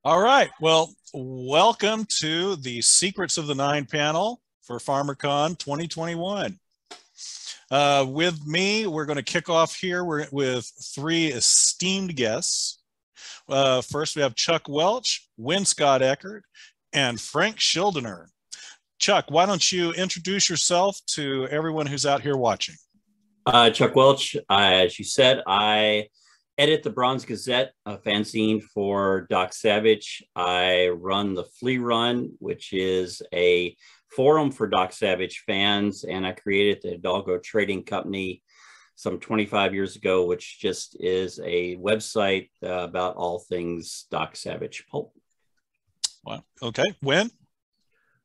All right. Well, welcome to the Secrets of the Nine panel for FarmerCon 2021. With me, we're going to kick off here with three esteemed guests. First, we have Chuck Welch, Scott Eckert, and Frank Schildiner. Chuck, why don't you introduce yourself to everyone who's out here watching? Chuck Welch, as you said, I edit the Bronze Gazette, a fanzine for Doc Savage. I run the Flea Run, which is a forum for Doc Savage fans, and I created the Hidalgo Trading Company some 25 years ago, which just is a website about all things Doc Savage pulp. Wow. Okay. Win?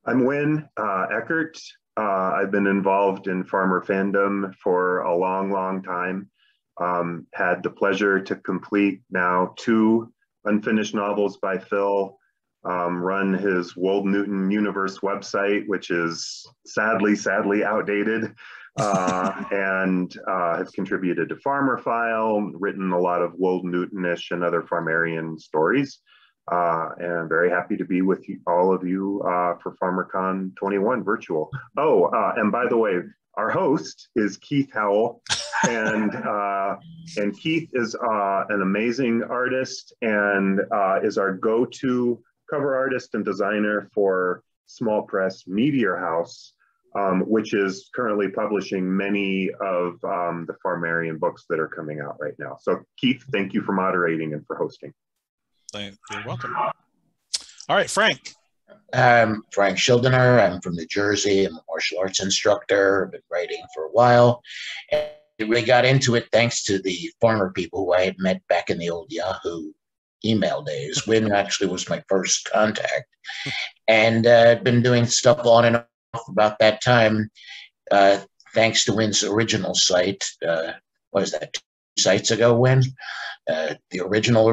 I'm Eckert. I've been involved in farmer fandom for a long time. Had the pleasure to complete now 2 unfinished novels by Phil, run his Wold Newton Universe website, which is sadly outdated, and have contributed to Farmer File, written a lot of Wold Newtonish and other farmarian stories. And I'm very happy to be with all of you for FarmerCon 21 virtual. Oh, and by the way, our host is Keith Howell, and Keith is an amazing artist and is our go-to cover artist and designer for Small Press Meteor House, which is currently publishing many of the Farmarian books that are coming out right now. So Keith, thank you for moderating and for hosting. You're welcome. All right, Frank. I'm Frank Schildiner. I'm from New Jersey. I'm a martial arts instructor. I've been writing for a while. And we got into it thanks to the farmer people who I had met back in the old Yahoo email days. Win actually was my first contact. And I've been doing stuff on and off about that time, thanks to Win's original site. What is that, 2 sites ago, Win? The original?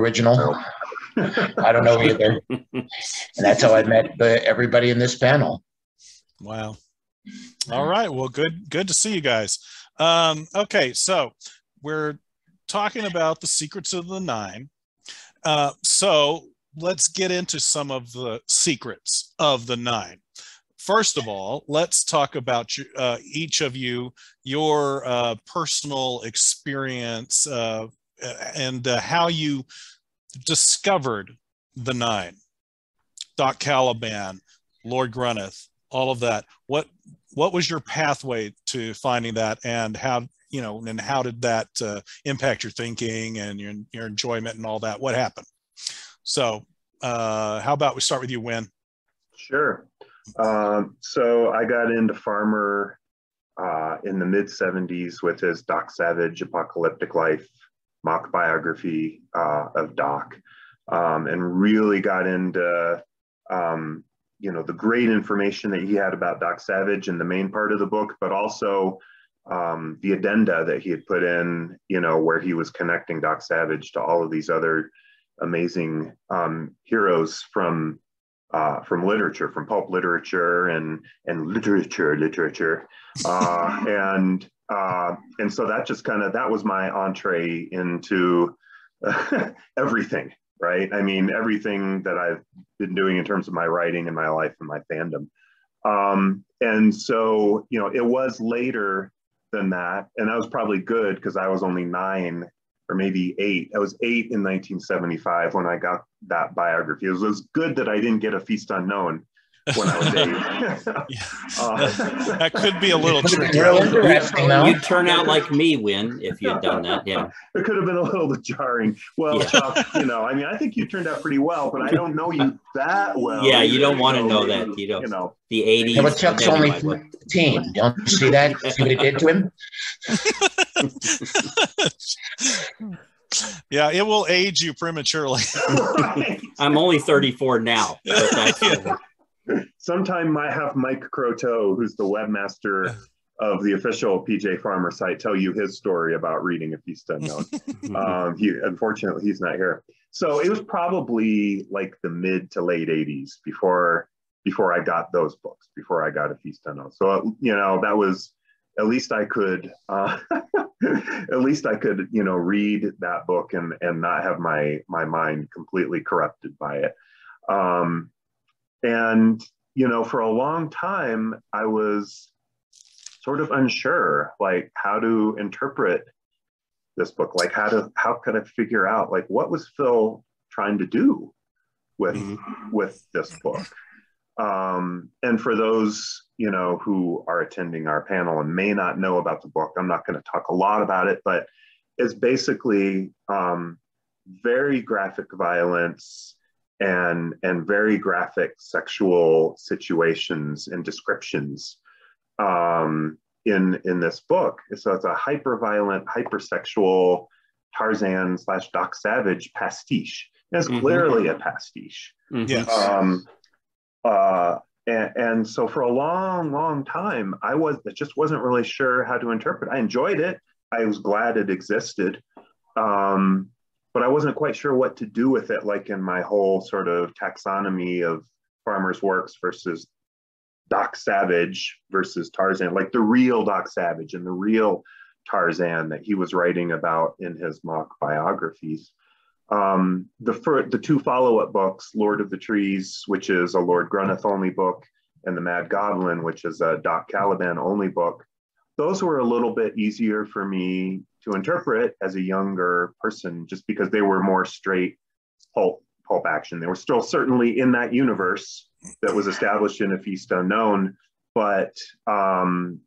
I don't know either. And that's how I met everybody in this panel. Wow. All right. Well, good to see you guys. Okay, so we're talking about the secrets of the nine. So let's get into some of the secrets of the nine. First of all, let's talk about each of you, your personal experience and how you discovered the nine. Doc Caliban, Lord Grunneth, all of that. What was your pathway to finding that, and how did that impact your thinking and your enjoyment and all that? What happened? So how about we start with you, Win? Sure. So I got into Farmer in the mid-70s with his Doc Savage Apocalyptic Life mock biography of Doc, and really got into the great information that he had about Doc Savage in the main part of the book, but also the addenda that he had put in, where he was connecting Doc Savage to all of these other amazing heroes from literature, from pulp literature and literature. And so that was my entree into everything, right? I mean, everything that I've been doing in terms of my writing and my life and my fandom. And so, it was later than that. And that was probably good because I was only 9 or maybe 8. I was 8 in 1975 when I got that biography. It was good that I didn't get a Feast Unknown when I was 8. That could be a little tricky. You'd turn out like me, Win, if you'd done that. Yeah, it could have been a little jarring. Well, Chuck, I think you turned out pretty well, but I don't know you that well. Yeah, you don't want to know that. The 80s. Yeah, but Chuck's only 15. Don't you see that? See what it did to him? Yeah, it will age you prematurely. Right. I'm only 34 now. Sometime I have Mike Croteau, who's the webmaster of the official PJ Farmer site, tell you his story about reading A Feast Unknown. Unfortunately, he's not here. So it was probably like the mid to late 80s before I got those books, before I got A Feast Unknown. So, that was, at least I could, read that book and not have my mind completely corrupted by it. And, for a long time, I was sort of unsure, like how to interpret this book, like how could I figure out, like, what was Phil trying to do with this book? And for those, who are attending our panel and may not know about the book, I'm not going to talk a lot about it, but it's basically very graphic violence and very graphic sexual situations and descriptions in this book. So it's a hyper-violent, hypersexual Tarzan / Doc Savage pastiche. It's clearly a pastiche. Yes. And so for a long time, I just wasn't really sure how to interpret. I enjoyed it. I was glad it existed. But I wasn't quite sure what to do with it, like in my whole sort of taxonomy of Farmer's works versus Doc Savage versus Tarzan, like the real Doc Savage and the real Tarzan that he was writing about in his mock biographies. The two follow-up books, Lord of the Trees, which is a Lord Grunneth only book, and The Mad Goblin, which is a Doc Caliban only book, those were a little bit easier for me to interpret as a younger person, just because they were more straight pulp action. They were still certainly in that universe that was established in A Feast Unknown, but and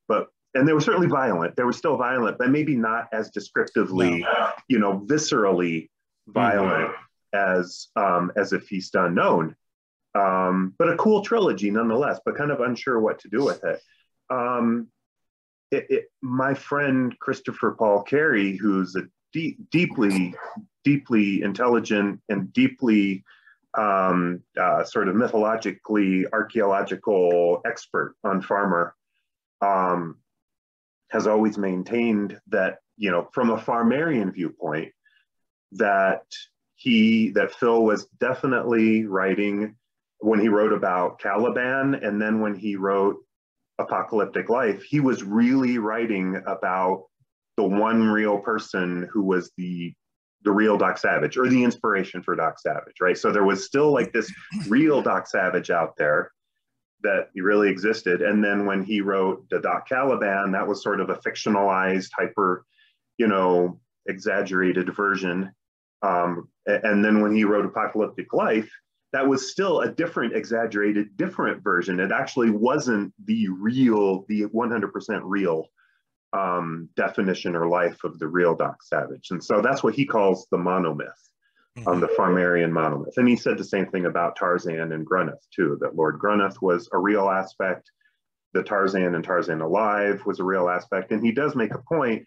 they were certainly violent. They were still violent, but maybe not as descriptively, viscerally violent as A Feast Unknown. But a cool trilogy nonetheless, but kind of unsure what to do with it. My friend Christopher Paul Carey, who's a deeply intelligent and deeply sort of mythologically archaeological expert on Farmer, has always maintained that, from a Farmerian viewpoint, that Phil was definitely writing, when he wrote about Caliban and then when he wrote Apocalyptic Life, he was really writing about the one real person who was the real Doc Savage, or the inspiration for Doc Savage, right? So there was still like this real Doc Savage out there that really existed. And then when he wrote the Doc Caliban, that was sort of a fictionalized, hyper, exaggerated version. And then when he wrote Apocalyptic Life, that was still a different, exaggerated, different version. It actually wasn't the 100% real definition or life of the real Doc Savage. And so that's what he calls the monomyth, the Farmerian monomyth. And he said the same thing about Tarzan and Grunneth too, that Lord Grunneth was a real aspect, the Tarzan and Tarzan Alive was a real aspect. And he does make a point,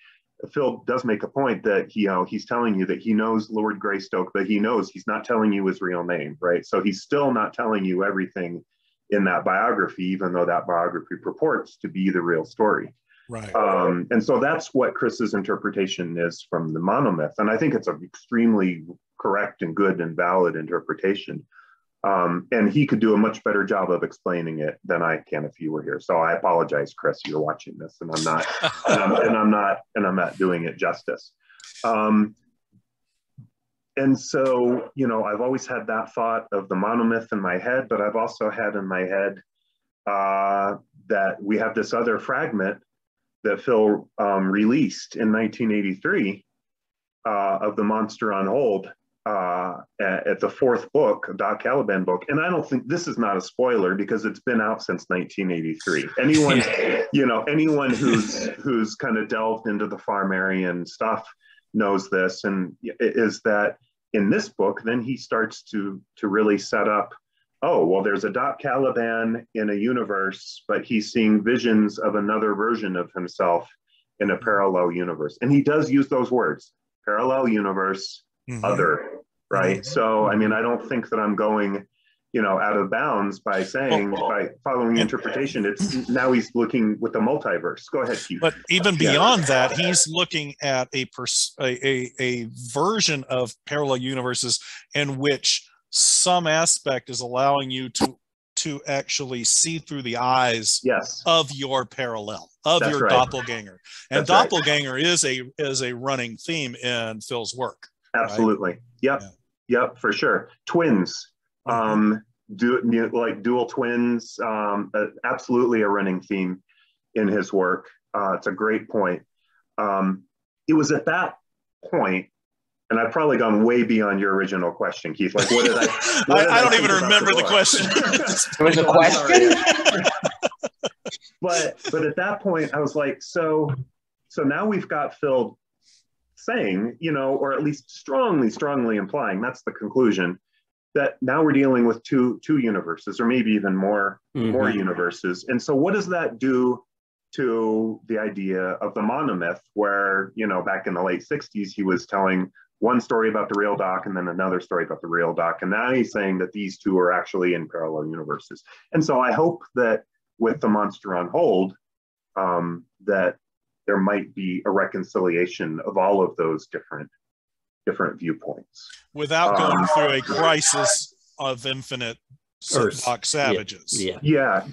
Phil does make a point that he's telling you that he knows Lord Greystoke, but he knows he's not telling you his real name, right? So he's still not telling you everything in that biography, even though that biography purports to be the real story. Right. And so that's what Chris's interpretation is from the monomyth. And I think it's an extremely correct and good and valid interpretation. And he could do a much better job of explaining it than I can if you were here. So I apologize, Chris, you're watching this, and I'm not, and I'm not doing it justice. And so, I've always had that thought of the monomyth in my head, but I've also had in my head that we have this other fragment that Phil released in 1983 of The Monster on Hold, at the fourth book, Doc Caliban book. And I don't think this is not a spoiler because it's been out since 1983. Anyone who's kind of delved into the Farmerian stuff knows this, and is that in this book, then he starts to really set up, oh, well, there's a Doc Caliban in a universe, but he's seeing visions of another version of himself in a parallel universe. And he does use those words, parallel universe, other, right? So, I mean, I don't think that I'm going, out of bounds by saying, by following interpretation, it's now he's looking with the multiverse. Go ahead, Keith. But even beyond that, he's looking at a version of parallel universes in which some aspect is allowing you to actually see through the eyes of your parallel, of That's your right. doppelganger. And That's doppelganger right. is a running theme in Phil's work. Absolutely. Right? Yep. Yeah. Yep, for sure. Twins. like dual twins, absolutely a running theme in his work. It's a great point. It was at that point, and I've probably gone way beyond your original question, Keith. Like, what did I don't even remember the question. There was a question? But at that point, I was like, so now we've got Phil saying, or at least strongly implying, that's the conclusion, that now we're dealing with two universes, or maybe even more universes. And so what does that do to the idea of the monomyth, where, back in the late 60s, he was telling one story about the real Doc and then another story about the real Doc. And now he's saying that these two are actually in parallel universes. And so I hope that with The Monster on Hold, that there might be a reconciliation of all of those different viewpoints. Without going through a crisis of infinite Doc Savages.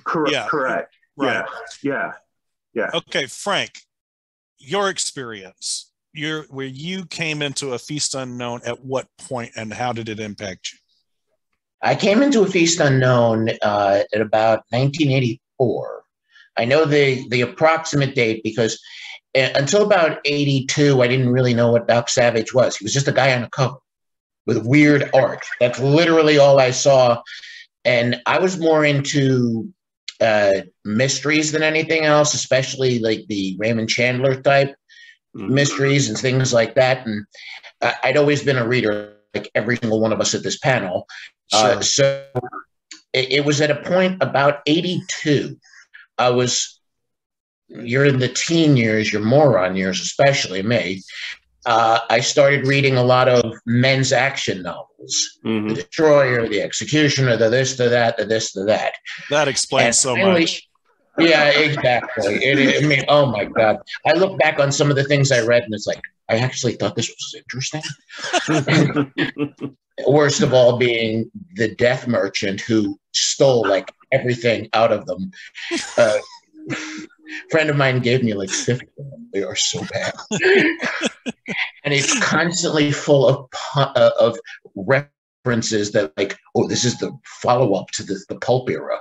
Correct. Right. Yeah. Okay, Frank, your experience, where you came into A Feast Unknown at what point, and how did it impact you? I came into A Feast Unknown at about 1984. I know the approximate date because until about 82, I didn't really know what Doc Savage was. He was just a guy on a cover with weird art. That's literally all I saw. And I was more into mysteries than anything else, especially like the Raymond Chandler type mysteries and things like that. And I'd always been a reader, like every single one of us at this panel. Sure. So it was at a point about 82. You're in the teen years, your moron years, especially me. I started reading a lot of men's action novels. The Destroyer, the Executioner, the this, the that, the this, the that. That explains so much. Yeah, exactly. Oh my God. I look back on some of the things I read and it's like, I actually thought this was interesting. Worst of all being the Death Merchant, who stole like everything out of them. Friend of mine gave me like 50 of them. They are so bad. And it's constantly full of references that like, oh, this is the follow-up to the pulp era.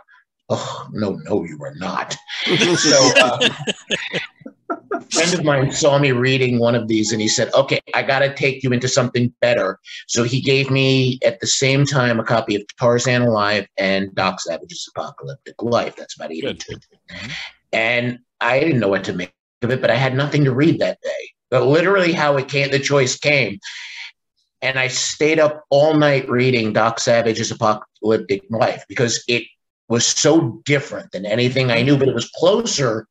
Oh, no, you are not. So a friend of mine saw me reading one of these and he said, okay, I got to take you into something better. So he gave me at the same time a copy of Tarzan Alive and Doc Savage's Apocalyptic Life. That's about 82. And I didn't know what to make of it, but I had nothing to read that day. But literally how it came, the choice came. And I stayed up all night reading Doc Savage's Apocalyptic Life because it was so different than anything I knew, but it was closer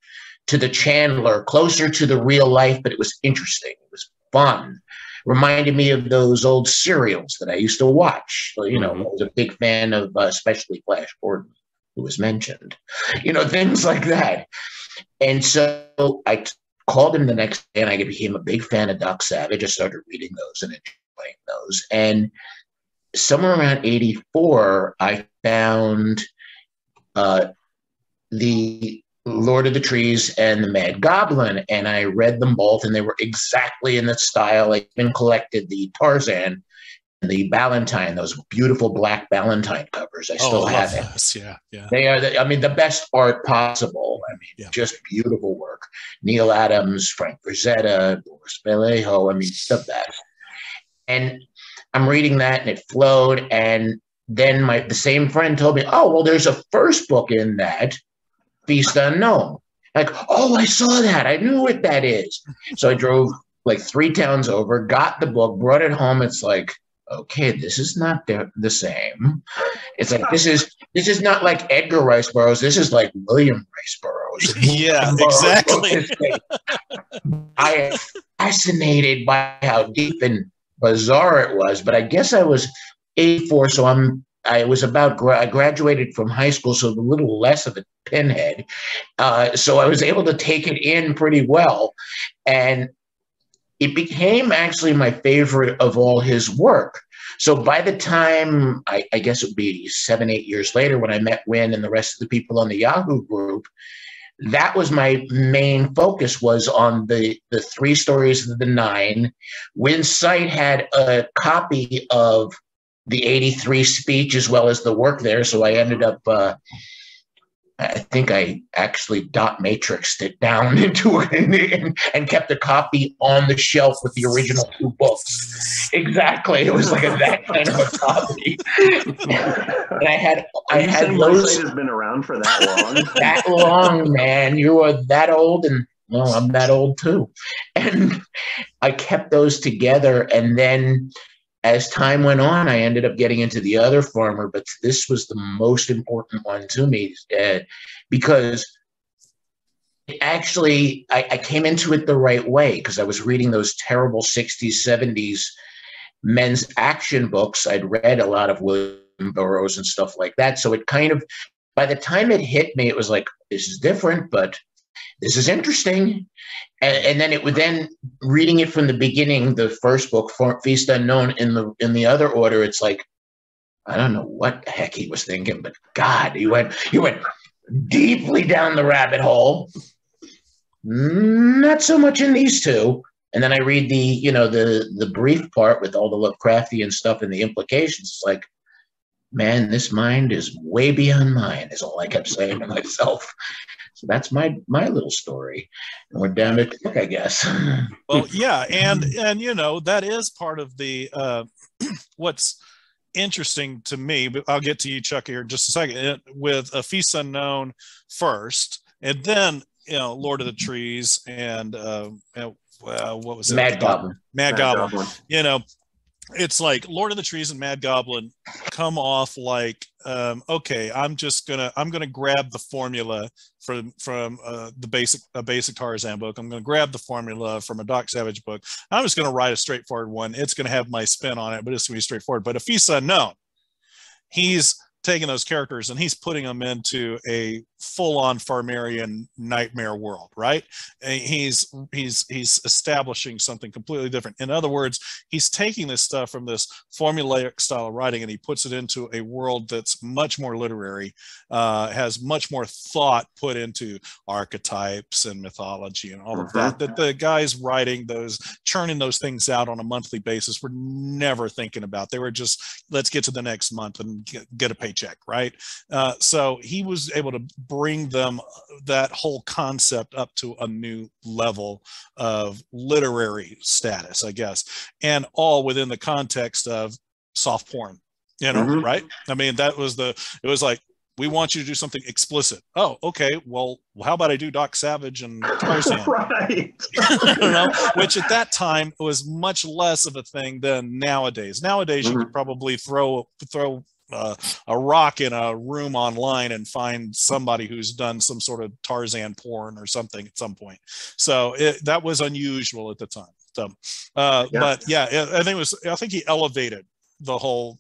to the Chandler, closer to the real life, but it was interesting. It was fun. Reminded me of those old serials that I used to watch. I was a big fan of especially Flash Gordon, who was mentioned, things like that. And so I called him the next day and I became a big fan of Doc Savage. I started reading those and enjoying those. And somewhere around 84, I found the Lord of the Trees and the Mad Goblin, and I read them both, and they were exactly in the style. I even collected the Tarzan and the Ballantine, those beautiful black Ballantine covers. I still have it. Those. Yeah. They are, the best art possible. Just beautiful work. Neil Adams, Frank Frazetta, Boris Vallejo, the best. And I'm reading that, and it flowed, and then the same friend told me, oh, well, there's a first book in that, Feast Unknown. Like, oh, I saw that. I knew what that is. So I drove like 3 towns over, got the book, brought it home. It's like, okay, this is not the same. It's like, this is not like Edgar Rice Burroughs. This is like William Rice Burroughs. Yeah, exactly. I am fascinated by how deep and bizarre it was, but I guess I was 84, so I graduated from high school, so a little less of a pinhead. So I was able to take it in pretty well. And it became actually my favorite of all his work. So by the time, I guess it would be 7, 8 years later when I met Wynn and the rest of the people on the Yahoo group, that was my main focus, was on the 3 stories of the 9. Wynn's site had a copy of the 83 speech as well as the work there. So I ended up, I think I actually dot matrixed it down into it and kept a copy on the shelf with the original 2 books. Exactly. It was like that kind of a copy. And I had those. My site has been around for that long. That long, man. You are that old, and well, I'm that old too. And I kept those together, and then as time went on, I ended up getting into the other farmer, but this was the most important one to me because actually I came into it the right way, because I was reading those terrible 60s, 70s men's action books. I'd read a lot of William Burroughs and stuff like that. So it kind of, by the time it hit me, it was like, this is different, but this is interesting. And then reading it from the beginning, the first book, Feast Unknown, in the other order, it's like, I don't know what the heck he was thinking, but God, he went deeply down the rabbit hole. Not so much in these two. And then I read the brief part with all the Lovecraftian stuff and the implications. It's like, man, this mind is way beyond mine, is all I kept saying to myself. So that's my little story. And we're down to Chuck, I guess. Well, yeah, and that is part of the what's interesting to me, but I'll get to you, Chuck, here in just a second, with A Feast Unknown first, and then Lord of the Trees and what was it? Mad Goblin. Mad Goblin. It's like Lord of the Trees and Mad Goblin come off like, okay, I'm gonna grab the formula from a basic Tarzan book. I'm gonna grab the formula from a Doc Savage book. I'm just gonna write a straightforward one. It's gonna have my spin on it, but it's gonna be straightforward. But A Feast Unknown, he's taking those characters and he's putting them into a full-on Farmerian nightmare world, right? And he's establishing something completely different. In other words, he's taking this stuff from this formulaic style of writing and he puts it into a world that's much more literary, has much more thought put into archetypes and mythology and all of that the guys writing those, churning those things out on a monthly basis were never thinking about. They were just, let's get to the next month and get a paycheck, right? So he was able to bring them that whole concept up to a new level of literary status, I guess, and all within the context of soft porn, right? I mean, it was like, we want you to do something explicit. Oh, okay. Well, how about I do Doc Savage and Tarzan? Right. Which at that time was much less of a thing than nowadays. Nowadays, you could probably throw a rock in a room online and find somebody who's done some sort of Tarzan porn or something at some point. So that was unusual at the time. So, but yeah, I think he elevated the whole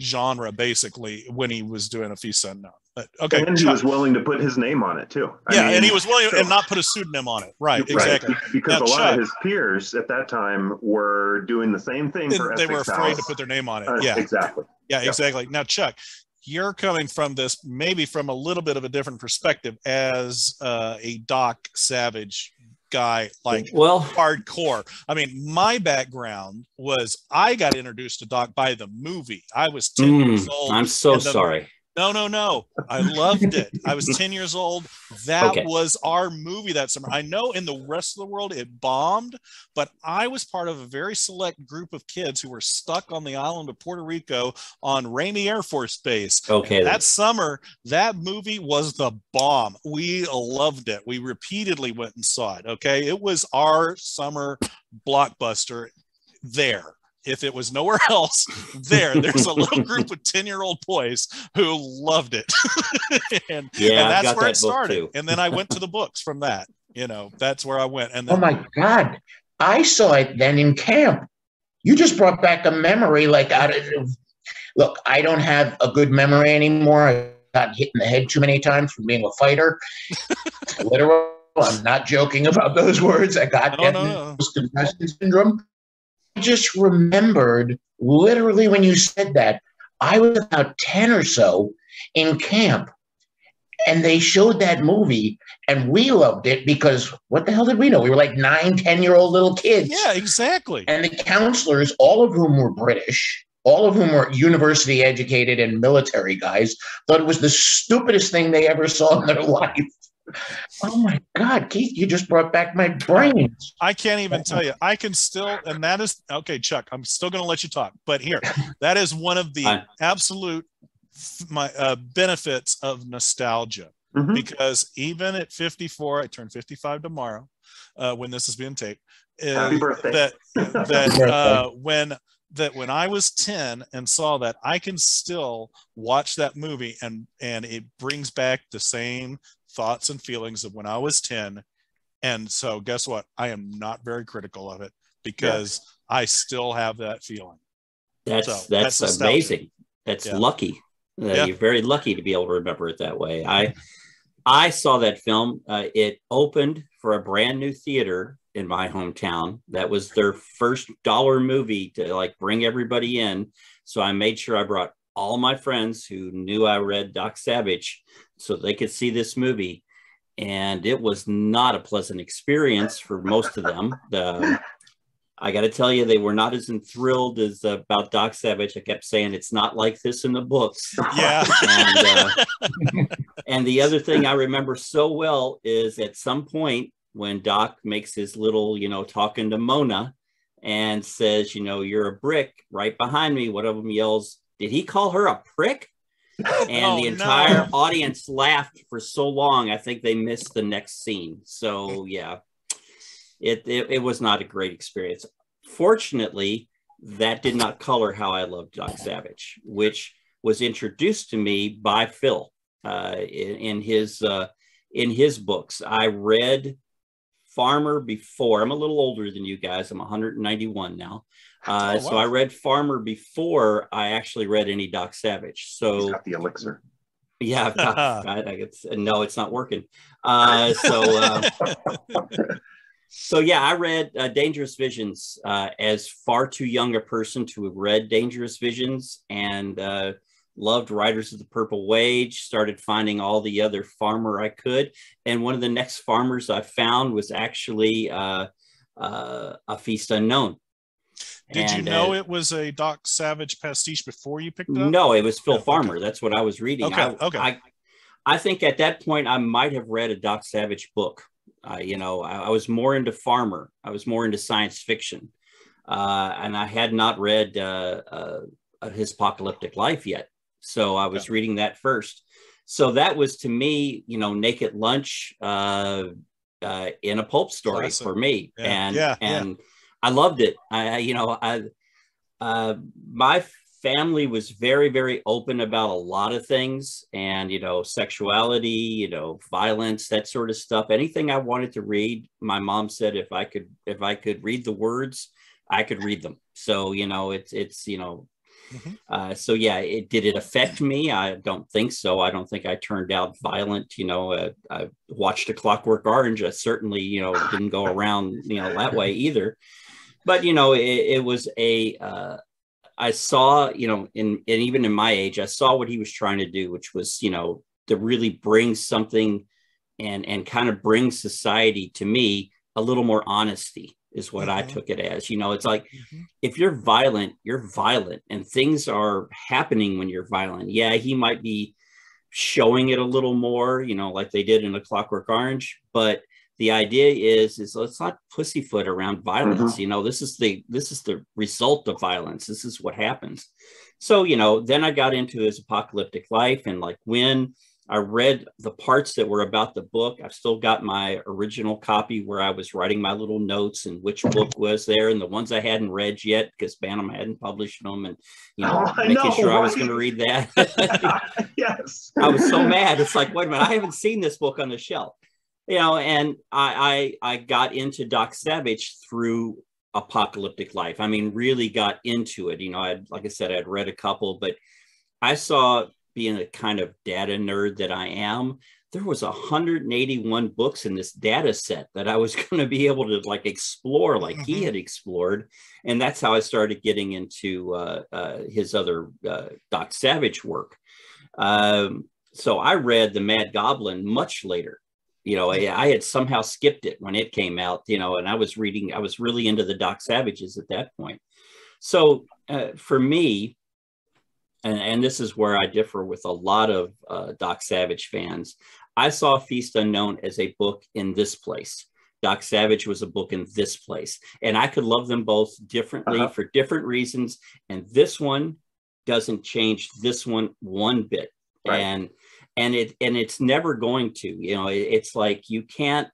genre basically when he was doing A Feast Unknown. But okay, and he was willing to put his name on it too. And he was willing and not put a pseudonym on it. Right, exactly. Because a lot of his peers at that time were doing the same thing. They were afraid to put their name on it. Exactly. Yeah, exactly. Now, Chuck, you're coming from this maybe from a little bit of a different perspective as a Doc Savage guy, like hardcore. I mean, my background was I got introduced to Doc by the movie. I was 10 years old. I'm so sorry. No. I loved it. I was 10 years old. That was our movie that summer. I know in the rest of the world it bombed, but I was part of a very select group of kids who were stuck on the island of Puerto Rico on Ramey Air Force Base. Okay. That summer, that movie was the bomb. We loved it. We repeatedly went and saw it. Okay. It was our summer blockbuster there. If it was nowhere else, there's a little group of 10-year-old boys who loved it. and that's where it started. And then I went to the books from that. That's where I went. And then, oh my God, I saw it then in camp. You just brought back a memory. Look, I don't have a good memory anymore. I got hit in the head too many times from being a fighter. Literal. I'm not joking about those words. I got concussion syndrome. I just remembered literally when you said that, I was about 10 or so in camp and they showed that movie and we loved it because what the hell did we know? We were like 9, 10-year-old little kids. Yeah, exactly. And the counselors, all of whom were British, all of whom were university educated and military guys, thought it was the stupidest thing they ever saw in their life. Oh my God, Keith, you just brought back my brain. I can't even tell you. I can still, and that is, okay, Chuck, I'm still going to let you talk, but here, that is one of the absolute benefits of nostalgia. Because even at 54, I turn 55 tomorrow when this is being taped. Happy birthday. When I was 10 and saw that, I can still watch that movie and it brings back the same thoughts and feelings of when I was 10. And so guess what? I am not very critical of it because I still have that feeling. That's amazing. That's lucky. You're very lucky to be able to remember it that way. I saw that film. It opened for a brand new theater in my hometown. That was their first dollar movie to like bring everybody in. So I made sure I brought all my friends who knew I read Doc Savage so they could see this movie. And it was not a pleasant experience for most of them. I got to tell you, they were not as enthralled as about Doc Savage. I kept saying, it's not like this in the books. Yeah. And the other thing I remember so well is at some point when Doc makes his little, talking to Mona and says, you're a brick right behind me. One of them yells, did he call her a prick? And the entire audience laughed for so long. I think they missed the next scene. So yeah. It was not a great experience. Fortunately, that did not color how I loved Doc Savage, which was introduced to me by Phil in his books. I read Farmer before. I'm a little older than you guys. I'm 191 now. So I read Farmer before I actually read any Doc Savage. So he's got the elixir. Yeah, no, it's not working. So yeah, I read Dangerous Visions as far too young a person to have read Dangerous Visions, and loved Riders of the Purple Wage, started finding all the other Farmer I could. And one of the next Farmers I found was actually A Feast Unknown. Did you know it was a Doc Savage pastiche before you picked it up? No, it was Phil Farmer. That's what I was reading. Okay. I think at that point I might have read a Doc Savage book. I was more into Farmer. I was more into science fiction. And I had not read his Apocalyptic Life yet. So I was reading that first. So that was to me, Naked Lunch in a pulp story. Classic. For me. Yeah. And I loved it. My family was very, very open about a lot of things, and, sexuality, violence, that sort of stuff. Anything I wanted to read, my mom said, if I could read the words, I could read them. So, so yeah, did it affect me? I don't think so. I don't think I turned out violent. I watched A Clockwork Orange. I certainly, didn't go around, that way either. But, it was I saw, and even in my age, I saw what he was trying to do, which was, to really bring something and kind of bring society, to me, a little more honesty is what I took it as. It's like, if you're violent, and things are happening when you're violent. Yeah, he might be showing it a little more, like they did in A Clockwork Orange, but the idea is let's not pussyfoot around violence. This is the result of violence. This is what happens. So, then I got into his Apocalyptic Life, and like when I read the parts that were about the book, I've still got my original copy where I was writing my little notes and which book was there, and the ones I hadn't read yet because Bantam hadn't published them, and making sure I was going to read that. Yes. I was so mad. It's like, wait a minute, I haven't seen this book on the shelf. And I got into Doc Savage through Apocalyptic Life. I mean, really got into it. Like I said, I'd read a couple, but I saw, being a kind of data nerd that I am, there was 181 books in this data set that I was going to be able to explore like he had explored. And that's how I started getting into his other Doc Savage work. So I read The Mad Goblin much later. I had somehow skipped it when it came out, and I was really into the Doc Savages at that point. So for me, and this is where I differ with a lot of Doc Savage fans. I saw Feast Unknown as a book in this place. Doc Savage was a book in this place. And I could love them both differently for different reasons. And this one doesn't change this one bit. Right. And it's never going to. You know, it's like you can't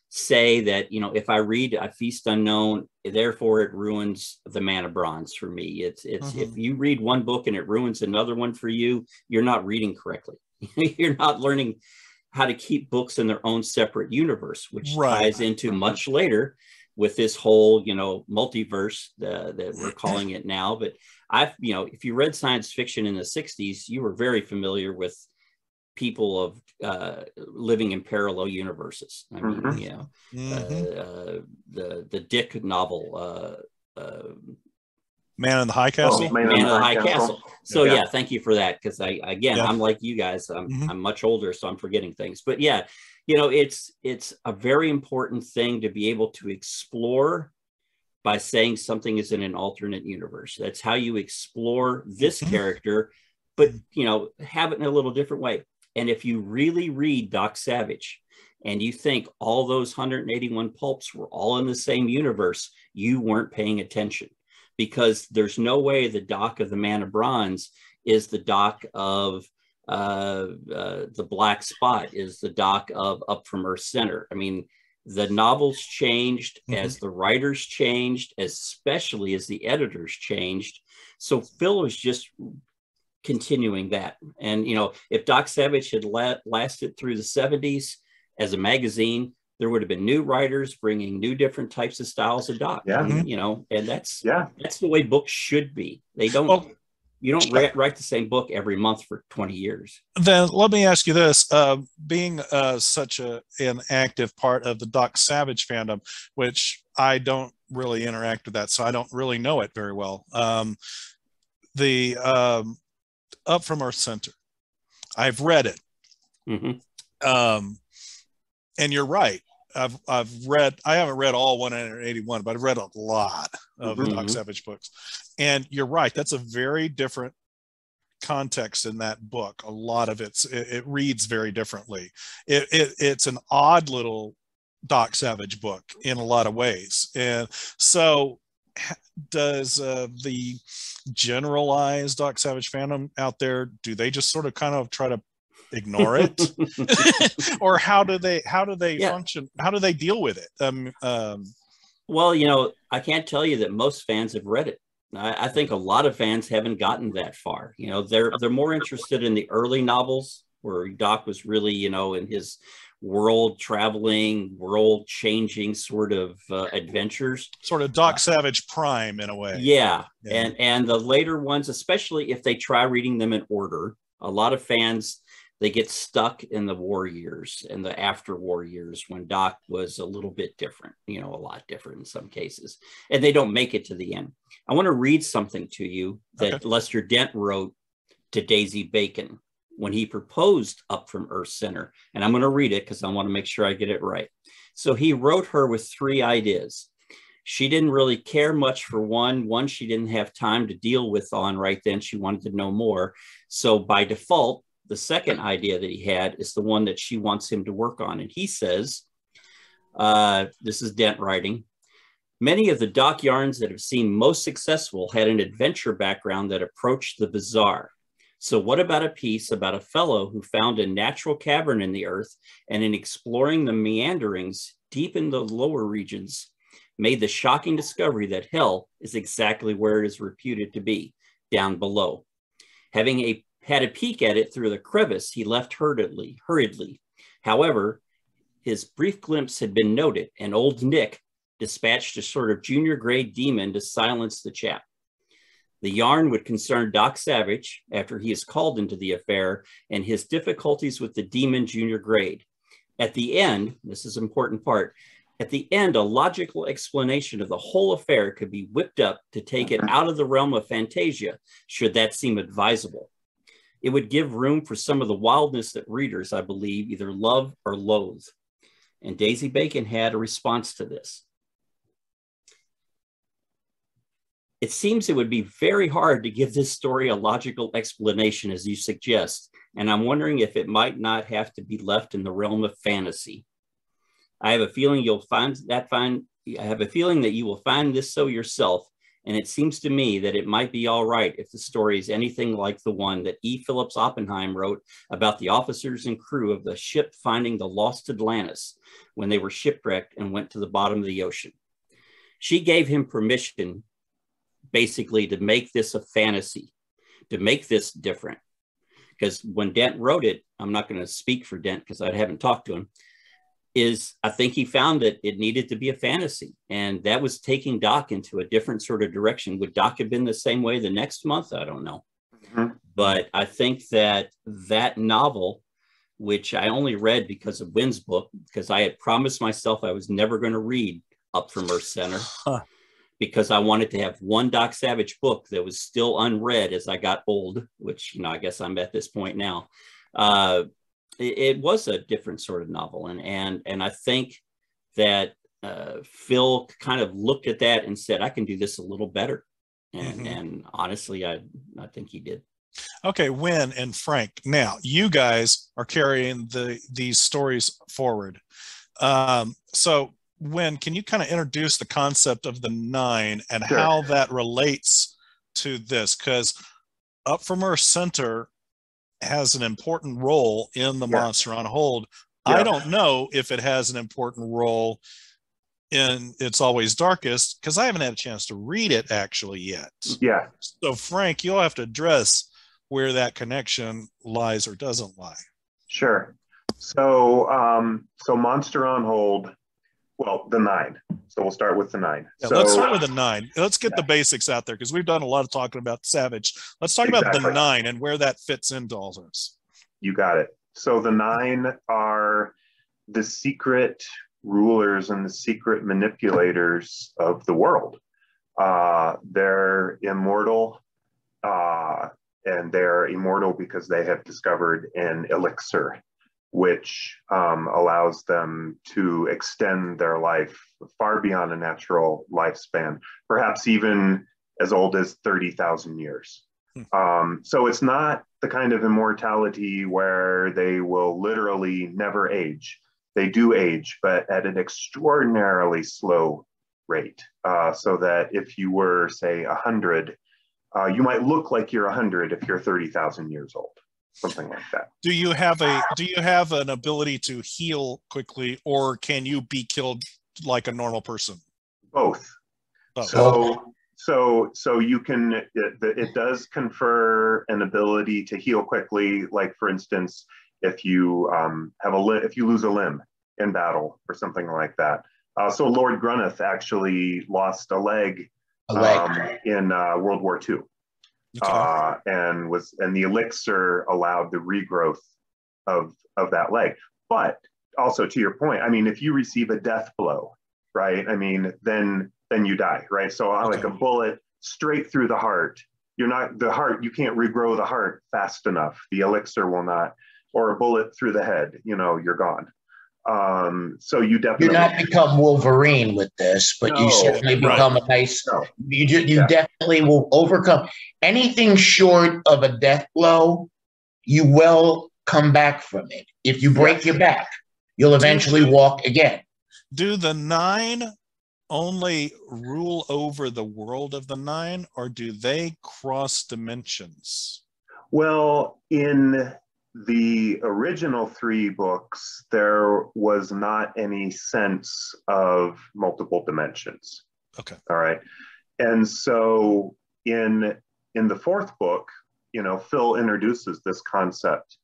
say that, you know, if I read A Feast Unknown, therefore it ruins The Man of Bronze for me. It's if you read one book and it ruins another one for you, you're not reading correctly. You're not learning how to keep books in their own separate universe, which ties into much later with this whole, you know, multiverse that we're calling it now. But you know, if you read science fiction in the 60s, you were very familiar with people of living in parallel universes. I mean, you know, the Dick novel, Man in the High Castle. Man in the High Castle. So yeah, thank you for that. Because I'm like you guys. I'm much older, so I'm forgetting things. But yeah, you know, it's a very important thing to be able to explore by saying something is in an alternate universe. That's how you explore this character, but you know, have it in a little different way. And if you really read Doc Savage and you think all those 181 pulps were all in the same universe, you weren't paying attention. Because there's no way the Doc of The Man of Bronze is the Doc of The Black Spot, is the Doc of Up from Earth Center. I mean, the novels changed as the writers changed, especially as the editors changed. So Phil was just continuing that. And, you know, if Doc Savage had lasted through the 70s as a magazine, there would have been new writers bringing new different types of styles of Doc. You know, and that's the way books should be. They don't, you don't write the same book every month for 20 years. Then let me ask you this, being such an active part of the Doc Savage fandom, which I don't really interact with that, so I don't really know it very well. The Up from Earth Center, I've read it. And you're right. I've read, I haven't read all 181, but I've read a lot of the Doc Savage books. And you're right. That's a very different context in that book. A lot of it reads very differently. It's an odd little Doc Savage book in a lot of ways. And so does the generalized Doc Savage fandom out there, do they just sort of kind of try to ignore it? Or how do they function? How do they deal with it? Well, you know, I can't tell you that most fans have read it. I think a lot of fans haven't gotten that far. You know, they're more interested in the early novels where Doc was really, you know, in his world traveling, world changing sort of adventures. Sort of Doc Savage Prime in a way. Yeah. And the later ones, especially if they try reading them in order, a lot of fans, they get stuck in the war years and the after war years when Doc was a little bit different, you know, a lot different in some cases, and they don't make it to the end. I want to read something to you that Lester Dent wrote to Daisy Bacon when he proposed Up from Earth Center. And I'm going to read it because I want to make sure I get it right. So he wrote her with 3 ideas. She didn't really care much for one she didn't have time to deal with on right then. She wanted to know more. So by default, the second idea that he had is the one that she wants him to work on. And he says, this is Dent writing, many of the Doc yarns that have seemed most successful had an adventure background that approached the bizarre. So what about a piece about a fellow who found a natural cavern in the earth and in exploring the meanderings deep in the lower regions, made the shocking discovery that hell is exactly where it is reputed to be, down below. Having had a peek at it through the crevice, he left hurriedly. However, his brief glimpse had been noted, and old Nick dispatched a sort of junior grade demon to silence the chap. The yarn would concern Doc Savage after he is called into the affair and his difficulties with the demon junior grade. At the end, this is an important part, at the end, a logical explanation of the whole affair could be whipped up to take it out of the realm of fantasia, should that seem advisable. It would give room for some of the wildness that readers, I believe, either love or loathe. And Daisy Bacon had a response to this. it seems it would be very hard to give this story a logical explanation, as you suggest. And I'm wondering if it might not have to be left in the realm of fantasy. I have a feeling I have a feeling that you will find this so yourself. And it seems to me that it might be all right if the story is anything like the one that E. Phillips Oppenheim wrote about the officers and crew of the ship finding the lost Atlantis when they were shipwrecked and went to the bottom of the ocean. She gave him permission, basically, to make this a fantasy, to make this different. Because when Dent wrote it, I'm not going to speak for Dent because I haven't talked to him, I think he found that it needed to be a fantasy. And that was taking Doc into a different sort of direction. Would Doc have been the same way the next month? I don't know. Mm-hmm. But I think that novel, which I only read because of Wynn's book, because I had promised myself I was never going to read Up from Earth Center, because I wanted to have one Doc Savage book that was still unread as I got old, which, I guess I'm at this point now. It was a different sort of novel. And I think that Phil kind of looked at that and said, I can do this a little better. And honestly, I think he did. Okay, Wynn and Frank, now you guys are carrying these stories forward. So Wynn, can you kind of introduce the concept of the 9 and Sure. how that relates to this? Because Up from Earth Center has an important role in the Monster on Hold. I don't know if it has an important role in It's Always Darkest, because I haven't had a chance to read it actually yet. Yeah. So Frank, you'll have to address where that connection lies or doesn't lie. Sure. So Monster on Hold, well, the 9. So we'll start with the 9. Yeah, let's start with the 9. Let's get the basics out there, because we've done a lot of talking about Savage. Let's talk about the 9 and where that fits into all this. You got it. So the 9 are the secret rulers and the secret manipulators of the world. They're immortal, and they're immortal because they have discovered an elixir which allows them to extend their life far beyond a natural lifespan, perhaps even as old as 30,000 years. So it's not the kind of immortality where they will literally never age. They do age, but at an extraordinarily slow rate, so that if you were, say, 100, you might look like you're 100 if you're 30,000 years old. Something like that. Do you have an ability to heal quickly, or can you be killed like a normal person? Both. So you can. It does confer an ability to heal quickly. Like, for instance, if you if you lose a limb in battle or something like that. So Lord Grunneth actually lost a leg in World War II. Okay. And the elixir allowed the regrowth of that leg. But also, to your point, I mean, if you receive a death blow, right? I mean, then you die, right? So like a bullet straight through the heart, you can't regrow the heart fast enough. The elixir will not, or a bullet through the head, you're gone. So you definitely... You not become Wolverine with this, but you certainly become a nice... No. You definitely will overcome anything short of a death blow. You will come back from it. If you break your back, you'll eventually walk again. Do the 9 only rule over the world of the 9, or do they cross dimensions? Well, in the original 3 books, there was not any sense of multiple dimensions. Okay. All right. And so in the 4th book, Phil introduces this concept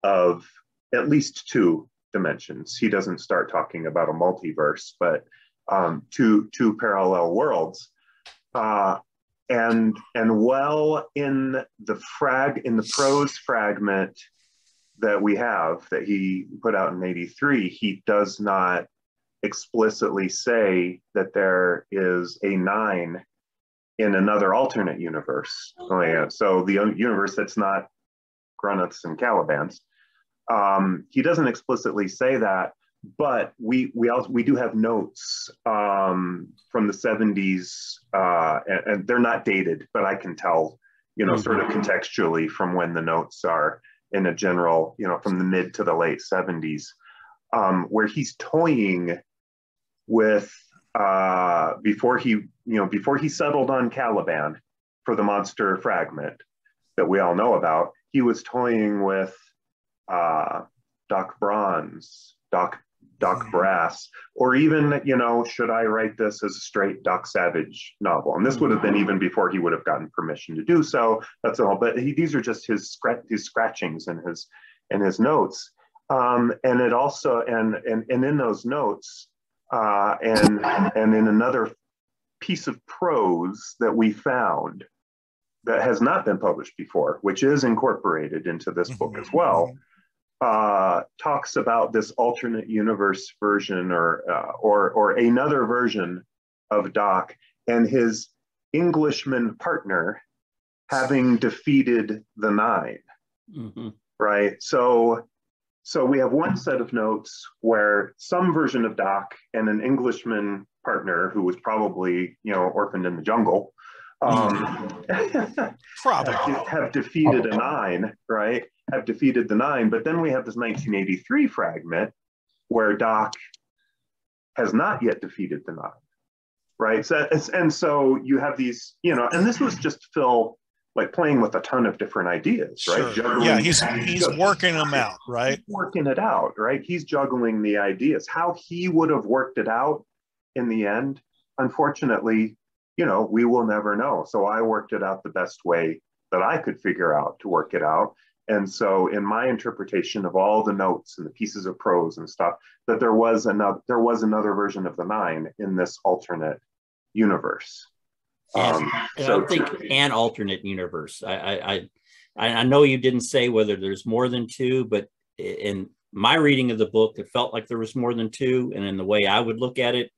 of at least 2 dimensions. He doesn't start talking about a multiverse, but two parallel worlds. And well, in the prose fragment that we have, that he put out in '83, he does not explicitly say that there is a 9 in another alternate universe. So the universe that's not Grunneth's and Caliban's. He doesn't explicitly say that, but we do have notes from the 70s, and they're not dated, but I can tell, sort of contextually from when the notes are in a general, from the mid to the late 70s, where he's toying with before he settled on Caliban for the monster fragment that we all know about. He was toying with Doc Bronze, Doc Brass, or even, should I write this as a straight Doc Savage novel? And this would have been even before he would have gotten permission to do so. That's all. But these are just his scratchings and his notes. And it also, and in those notes, and in another piece of prose that we found that has not been published before, which is incorporated into this book as well, talks about this alternate universe version or another version of Doc and his Englishman partner having defeated the Nine, right? So we have one set of notes where some version of Doc and an Englishman partner who was probably, orphaned in the jungle, probably have defeated a Nine, right? Have defeated the Nine. But then we have this 1983 fragment where Doc has not yet defeated the Nine, right? So you have these, and this was just Phil like playing with a ton of different ideas, right? Sure. Yeah, he's working them out, right? Working it out, right? He's juggling the ideas. How he would have worked it out in the end, unfortunately, we will never know. So I worked it out the best way that I could figure out to work it out. And so in my interpretation of all the notes and the pieces of prose and stuff, that there was another version of the Nine in this alternate universe. I think an alternate universe. I know you didn't say whether there's more than two, but in my reading of the book, it felt like there was more than two. And in the way I would look at it,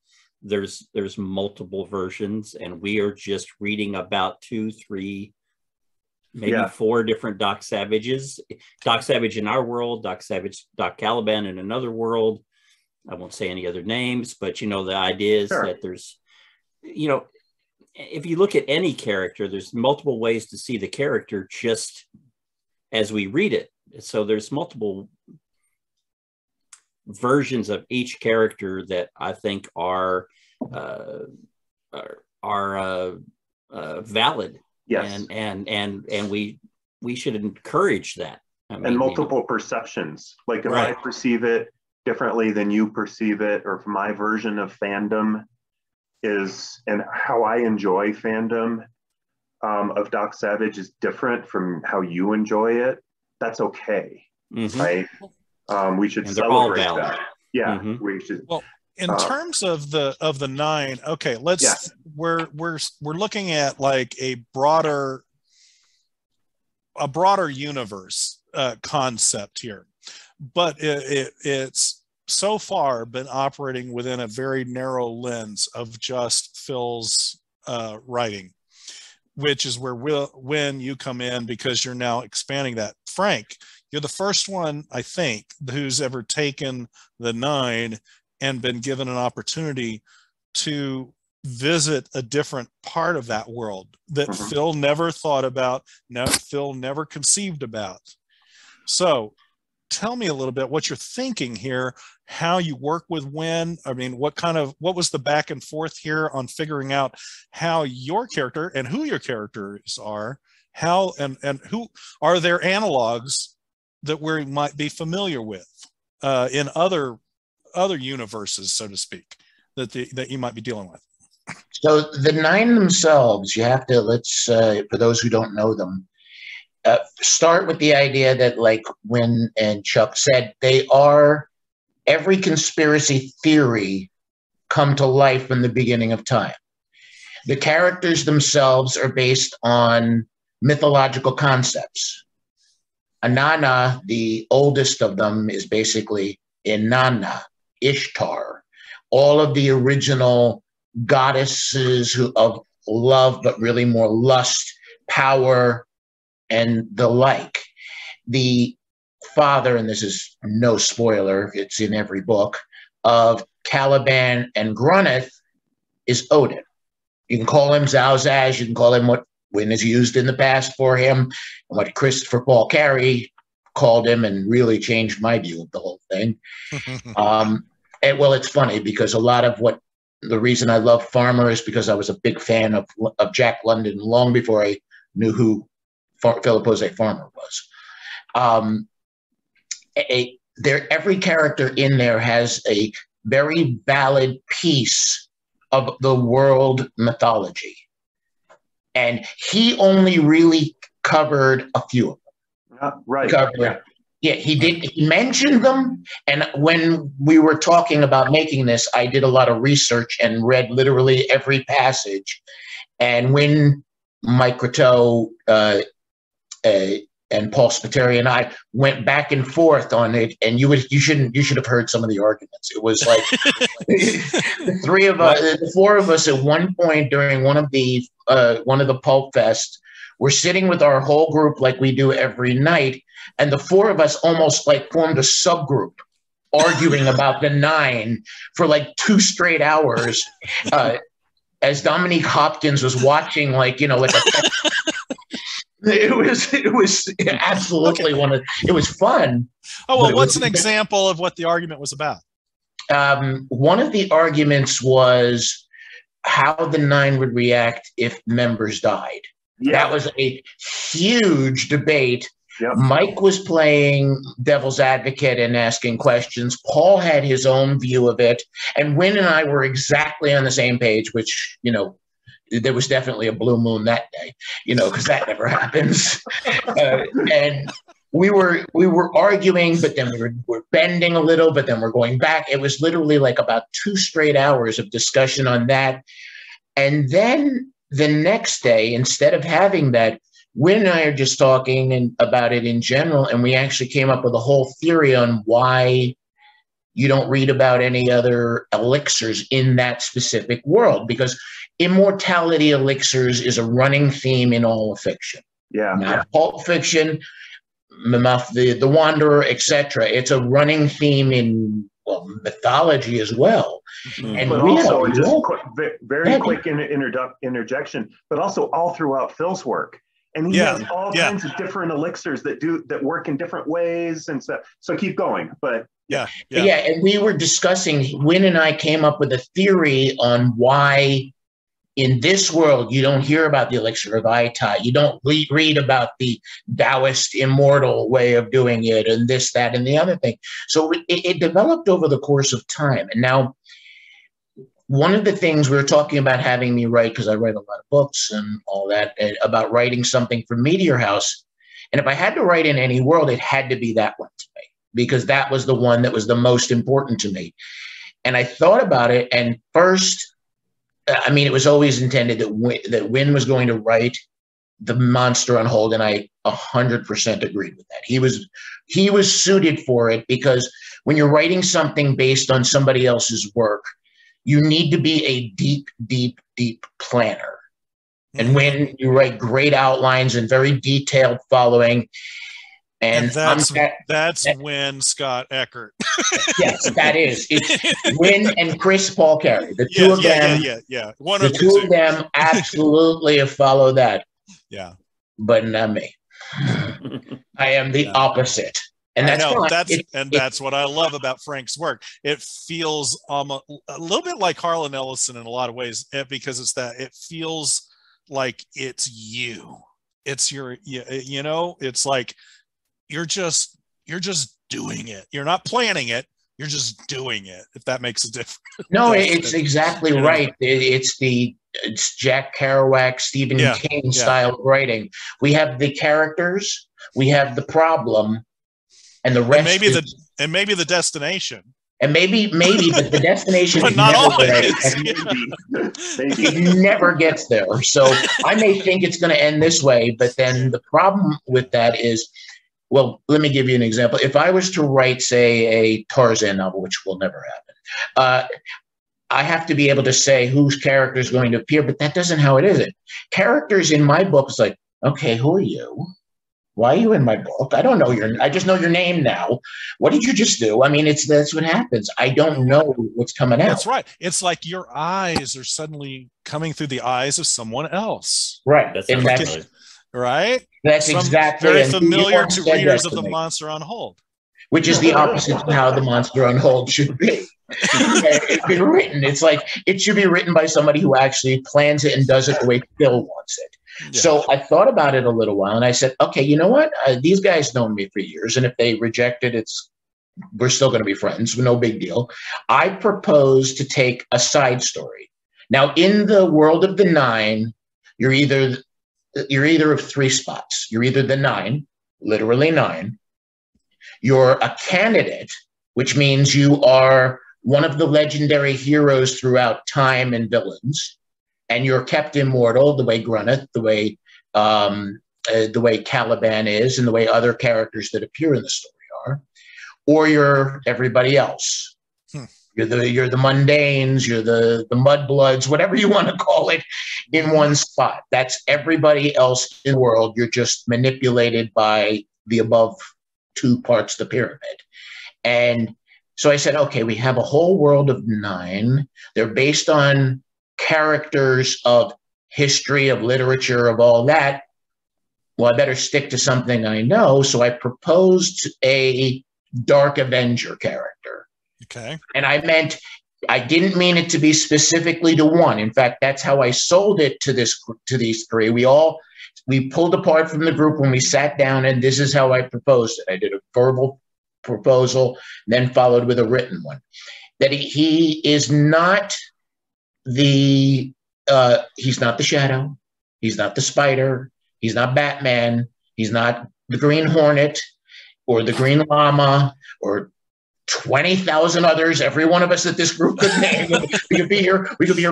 there's multiple versions, and we are just reading about 2, 3, maybe 4 different Doc Savages. Doc Savage in our world, Doc Caliban in another world. I won't say any other names, but the idea is that there's, if you look at any character, there's multiple ways to see the character just as we read it. So there's multiple versions of each character that I think are valid. Yes. And we should encourage that. And multiple perceptions. Like if I perceive it differently than you perceive it, or if my version of fandom is, and how I enjoy fandom of Doc Savage is different from how you enjoy it, that's okay, right? We should celebrate that. Yeah, we should. Well, in terms of the Nine, okay, we're looking at like a broader universe concept here, but it's so far been operating within a very narrow lens of just Phil's writing, which is where when you come in, because you're now expanding that. Frank, you're the first one, I think, who's ever taken the Nine and been given an opportunity to visit a different part of that world that Phil never thought about, Phil never conceived about. So tell me a little bit what you're thinking here, how you work with Wynn. I mean, what was the back and forth here on figuring out how your character and who your characters are, how and who are there analogs that we might be familiar with in other universes, so to speak, that you might be dealing with? So the Nine themselves, you have to, for those who don't know them, start with the idea that, like Wynn and Chuck said, they are every conspiracy theory come to life in the beginning of time. The characters themselves are based on mythological concepts. Inanna, the oldest of them, is basically Inanna, Ishtar, all of the original goddesses of love, but really more lust, power, and the like. The father, and this is no spoiler, it's in every book, of Caliban and Grunnith is Odin. You can call him Zaz, you can call him what Wynne has used in the past for him, and what Christopher Paul Carey called him, and really changed my view of the whole thing. And well, it's funny because a lot of the reason I love Farmer is because I was a big fan of Jack London long before I knew who Philip Jose Farmer was. Every character in there has a very valid piece of the world mythology. And he only really covered a few of them. Right. Yeah, he did. He mentioned them. And when we were talking about making this, I did a lot of research and read literally every passage. And when Mike Croteau and Paul Spiteri and I went back and forth on it, and you should have heard some of the arguments. It was like the four of us at one point during one of the Pulp Fest were sitting with our whole group like we do every night, and the four of us almost like formed a subgroup arguing about the Nine for like 2 straight hours. As Dominique Hopkins was watching, like a it was absolutely it was fun. Oh, well, what's an example of what the argument was about? One of the arguments was how the Nine would react if members died. Yeah. That was a huge debate. Yep. Mike was playing devil's advocate and asking questions. Paul had his own view of it. And Wynne and I were exactly on the same page, which, there was definitely a blue moon that day, because that never happens. And we were arguing, but then we were bending a little, but then we're going back. It was literally like about 2 straight hours of discussion on that. And then the next day, instead of having that, Wynne and I are just talking about it in general, and we actually came up with a whole theory on why you don't read about any other elixirs in that specific world, because immortality elixirs is a running theme in all of fiction. Yeah. Not Pulp Fiction, the Wanderer, etc. It's a running theme in mythology as well. Mm-hmm. And but also, just very quick interjection, but also all throughout Phil's work. And he has all kinds of different elixirs that work in different ways and stuff. So keep going. But yeah. And we were discussing, Wynne and I came up with a theory on why in this world you don't hear about the elixir of Aitai. You don't read about the Taoist immortal way of doing it and this, that, and the other thing. So it developed over the course of time. And now, one of the things we were talking about having me write, because I write a lot of books and all that, about writing something for Meteor House. And if I had to write in any world, it had to be that one to me, because that was the one that was the most important to me. And I thought about it, and first, it was always intended that Wynne was going to write the monster on hold, and I 100% agreed with that. He was suited for it, because when you're writing something based on somebody else's work, you need to be a deep, deep, deep planner. And when you write great outlines and very detailed following, and that's when Scott Eckert. Yes, that is. It's Wynne and Chris Paul Carey. The two of them. The two of them absolutely follow that. Yeah. But not me. I am the opposite. And that's what I love about Frank's work. It feels a little bit like Harlan Ellison in a lot of ways, because it feels like it's you. It's it's like you're just doing it. You're not planning it. You're just doing it, if that makes a difference. No, it's exactly right. It's Jack Kerouac, Stephen King style of writing. We have the characters, we have the problem, and the rest and maybe the destination. And maybe, but the destination but is not never always. It never gets there. So I may think it's going to end this way, but then the problem with that is, well, let me give you an example. If I was to write, say, a Tarzan novel, which will never happen, I have to be able to say whose character is going to appear, but that doesn't how it is. Characters in my book is like, okay, who are you? Why are you in my book? I don't know I just know your name now. What did you just do? I mean, that's what happens. I don't know what's coming out. That's right. It's like your eyes are suddenly coming through the eyes of someone else. Right. Right. That's exactly very familiar to readers of The Monster on Hold. Which is the opposite of how The Monster on Hold should be. It's been written. It's like it should be written by somebody who actually plans it and does it the way Phil wants it. Yeah. So I thought about it a little while, and I said, okay, you know what? These guys know me for years, and if they reject it, we're still going to be friends. No big deal. I propose to take a side story. Now, in the world of the Nine, you're either of three spots. You're either the Nine, literally 9. You're a candidate, which means you are one of the legendary heroes throughout time and villains, and you're kept immortal the way Grunneth, the way Caliban is, and the way other characters that appear in the story are. Or you're everybody else. You're the mundanes, you're the mudbloods, whatever you want to call it, in one spot. That's everybody else in the world. You're just manipulated by the above 2 parts of the pyramid. And so I said, okay, we have a whole world of 9. They're based on characters of history, of literature, of all that. Well, I better stick to something I know. So I proposed a Dark Avenger character. Okay. And I didn't mean it to be specifically to one. In fact, that's how I sold it to these 3. We pulled apart from the group when we sat down, and this is how I proposed it. I did a verbal proposal, then followed with a written one. That he is not he's not the Shadow, he's not the Spider, he's not Batman, he's not the Green Hornet or the Green Llama or 20,000 others, every one of us that this group could name. We could be here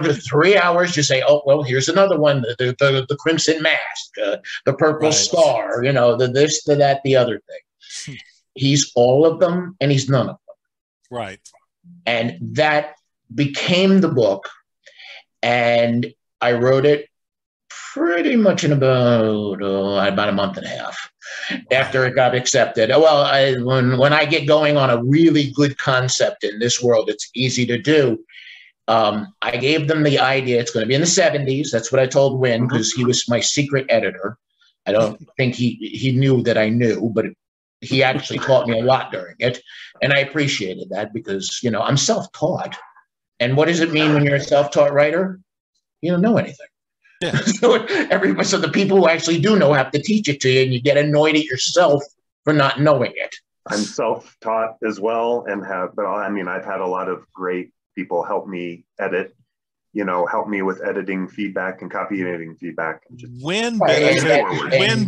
for 3 hours, just say, oh, well, here's another one, the Crimson Mask, the Purple Star, the this, the that, the other thing. He's all of them, and he's none of them. Right. And that became the book, and I wrote it pretty much in about a month and a half after it got accepted. Well, when I get going on a really good concept in this world, it's easy to do. I gave them the idea. It's going to be in the 70s. That's what I told Wynn, because he was my secret editor. I don't think he knew that I knew, but he actually taught me a lot during it. And I appreciated that because, I'm self-taught. And what does it mean when you're a self-taught writer? You don't know anything. Yeah. So the people who actually do know have to teach it to you, and you get annoyed at yourself for not knowing it. I'm self-taught as well, but I've had a lot of great people help me edit, help me with editing feedback and copy editing feedback. Wynn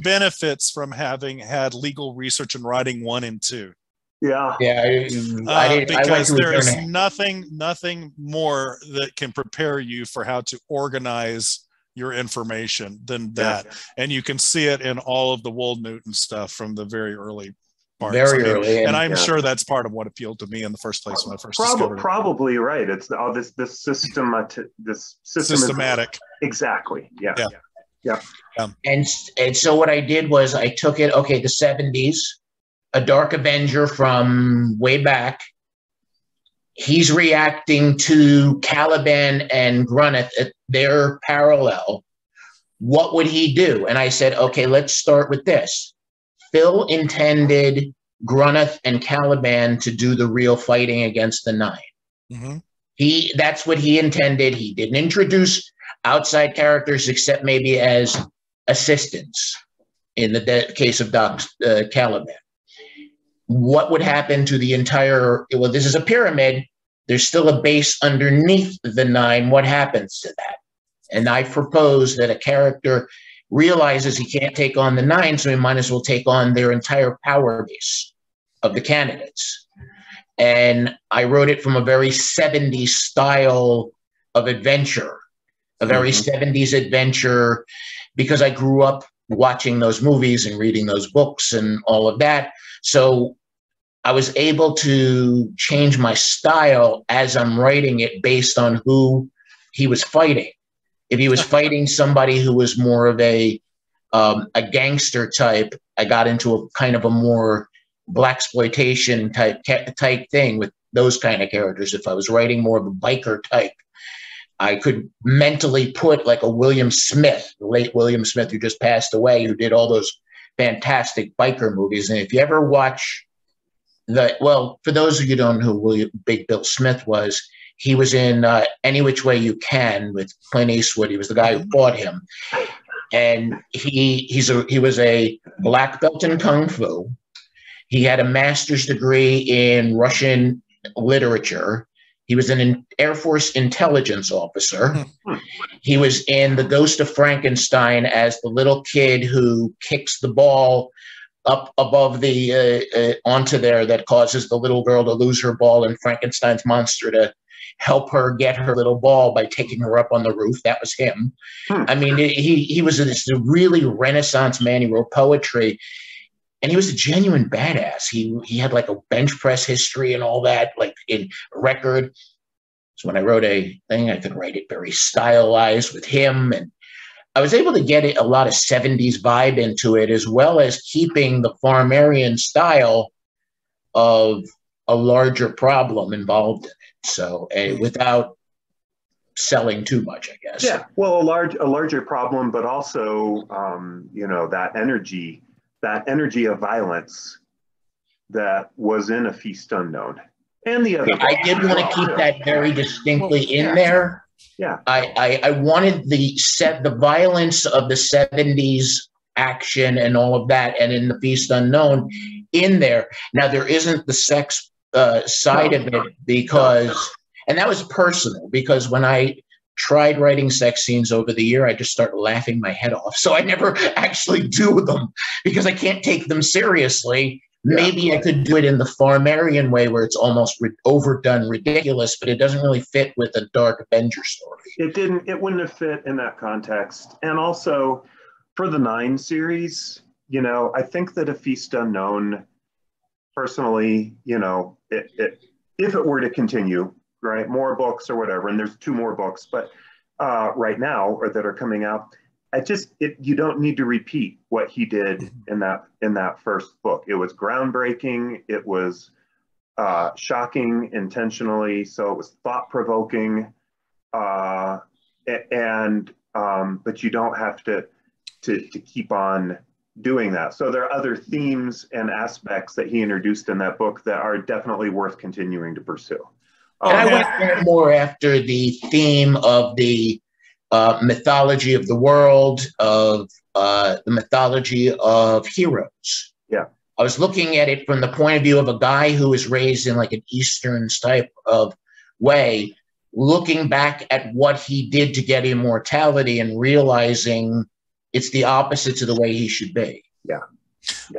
benefits from having had legal research and writing 1 and 2. Yeah. Because there's nothing more that can prepare you for how to organize your information than that. Yeah. And you can see it in all of the Wold Newton stuff from the very early parts. Early. And I'm sure that's part of what appealed to me in the first place when I first discovered it. Probably right. It's this systematic. Exactly. Yeah. And so what I did was I took it, the 70s, a Dark Avenger from way back. He's reacting to Caliban and Grunneth at their parallel. What would he do? And I said, okay, let's start with this. Phil intended Grunneth and Caliban to do the real fighting against the 9. Mm-hmm. That's what he intended. He didn't introduce outside characters except maybe as assistants in the case of Caliban. What would happen to the entire, this is a pyramid. There's still a base underneath the 9. What happens to that? And I propose that a character realizes he can't take on the 9, so he might as well take on their entire power base of the candidates. And I wrote it from a very 70s style of adventure, a very 70s adventure, because I grew up watching those movies and reading those books and all of that. So I was able to change my style as I'm writing it based on who he was fighting. If he was fighting somebody who was more of a a gangster type, I got into a kind of a more blaxploitation type thing with those kind of characters. If I was writing more of a biker type, I could mentally put like a William Smith, the late William Smith, who just passed away, who did all those fantastic biker movies. And if you ever watch well, for those of you who don't know who Big Bill Smith was, he was in Any Which Way You Can with Clint Eastwood. He was the guy who fought him. And he was a black belt in Kung Fu. He had a master's degree in Russian literature. He was an Air Force intelligence officer. He was in The Ghost of Frankenstein as the little kid who kicks the ball up above the onto there that causes the little girl to lose her ball, and Frankenstein's monster to help her get her little ball by taking her up on the roof. That was him. I mean, he was this really Renaissance man. He wrote poetry, and he was a genuine badass. He had like a bench press history and all that, like in record. So when I wrote a thing, I could write it very stylized with him, and I was able to get a lot of 70s vibe into it, as well as keeping the Farmerian style of a larger problem involved in it. So without selling too much, I guess. Yeah, well, a larger problem, but also, you know, that energy of violence that was in A Feast Unknown. And the other, I did want to keep that very distinctly in there. Yeah, I wanted the violence of the 70s action and all of that, and in The Feast Unknown in there. Now there isn't the sex side of it, because, and that was personal, because when I tried writing sex scenes over the year, I just started laughing my head off. So I never actually do them because I can't take them seriously. Maybe I could do it in the Farmerian way, where it's almost overdone, ridiculous, but it doesn't really fit with a dark Avenger story. It wouldn't have fit in that context. And also for the 9 series, you know, I think that A Feast Unknown, personally, you know, if it were to continue, right, more books or whatever, and there's 2 more books, but right now, or that are coming out, you don't need to repeat what he did in that first book. It was groundbreaking. It was shocking intentionally. So it was thought-provoking, but you don't have to keep on doing that. So there are other themes and aspects that he introduced in that book that are definitely worth continuing to pursue. And I went more after the theme of the mythology of the world, of the mythology of heroes. Yeah. I was looking at it from the point of view of a guy who was raised in like an Eastern type of way, looking back at what he did to get immortality and realizing it's the opposite to the way he should be. Yeah.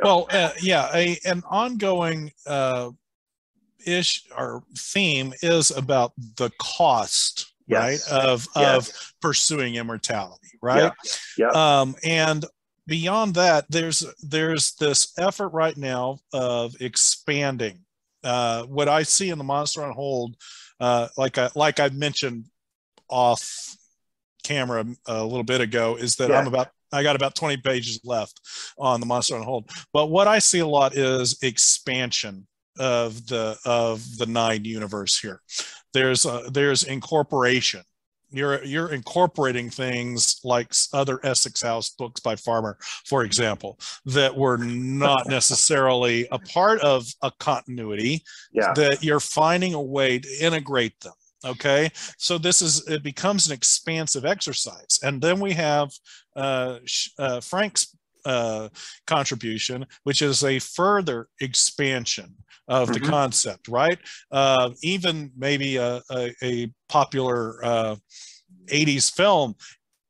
Well, an ongoing ish or theme is about the cost, right, of pursuing immortality, right? And beyond that, there's this effort right now of expanding. What I see in the Monster on Hold, like I mentioned off camera a little bit ago, is that I got about 20 pages left on the Monster on Hold. But what I see a lot is expansion of the 9 universe here. There's incorporation. You're incorporating things like other Essex House books by Farmer, for example, that were not necessarily a part of a continuity, that you're finding a way to integrate them. Okay, so it becomes an expansive exercise. And then we have Frank's contribution, which is a further expansion of the concept, right? Even maybe a popular 80s film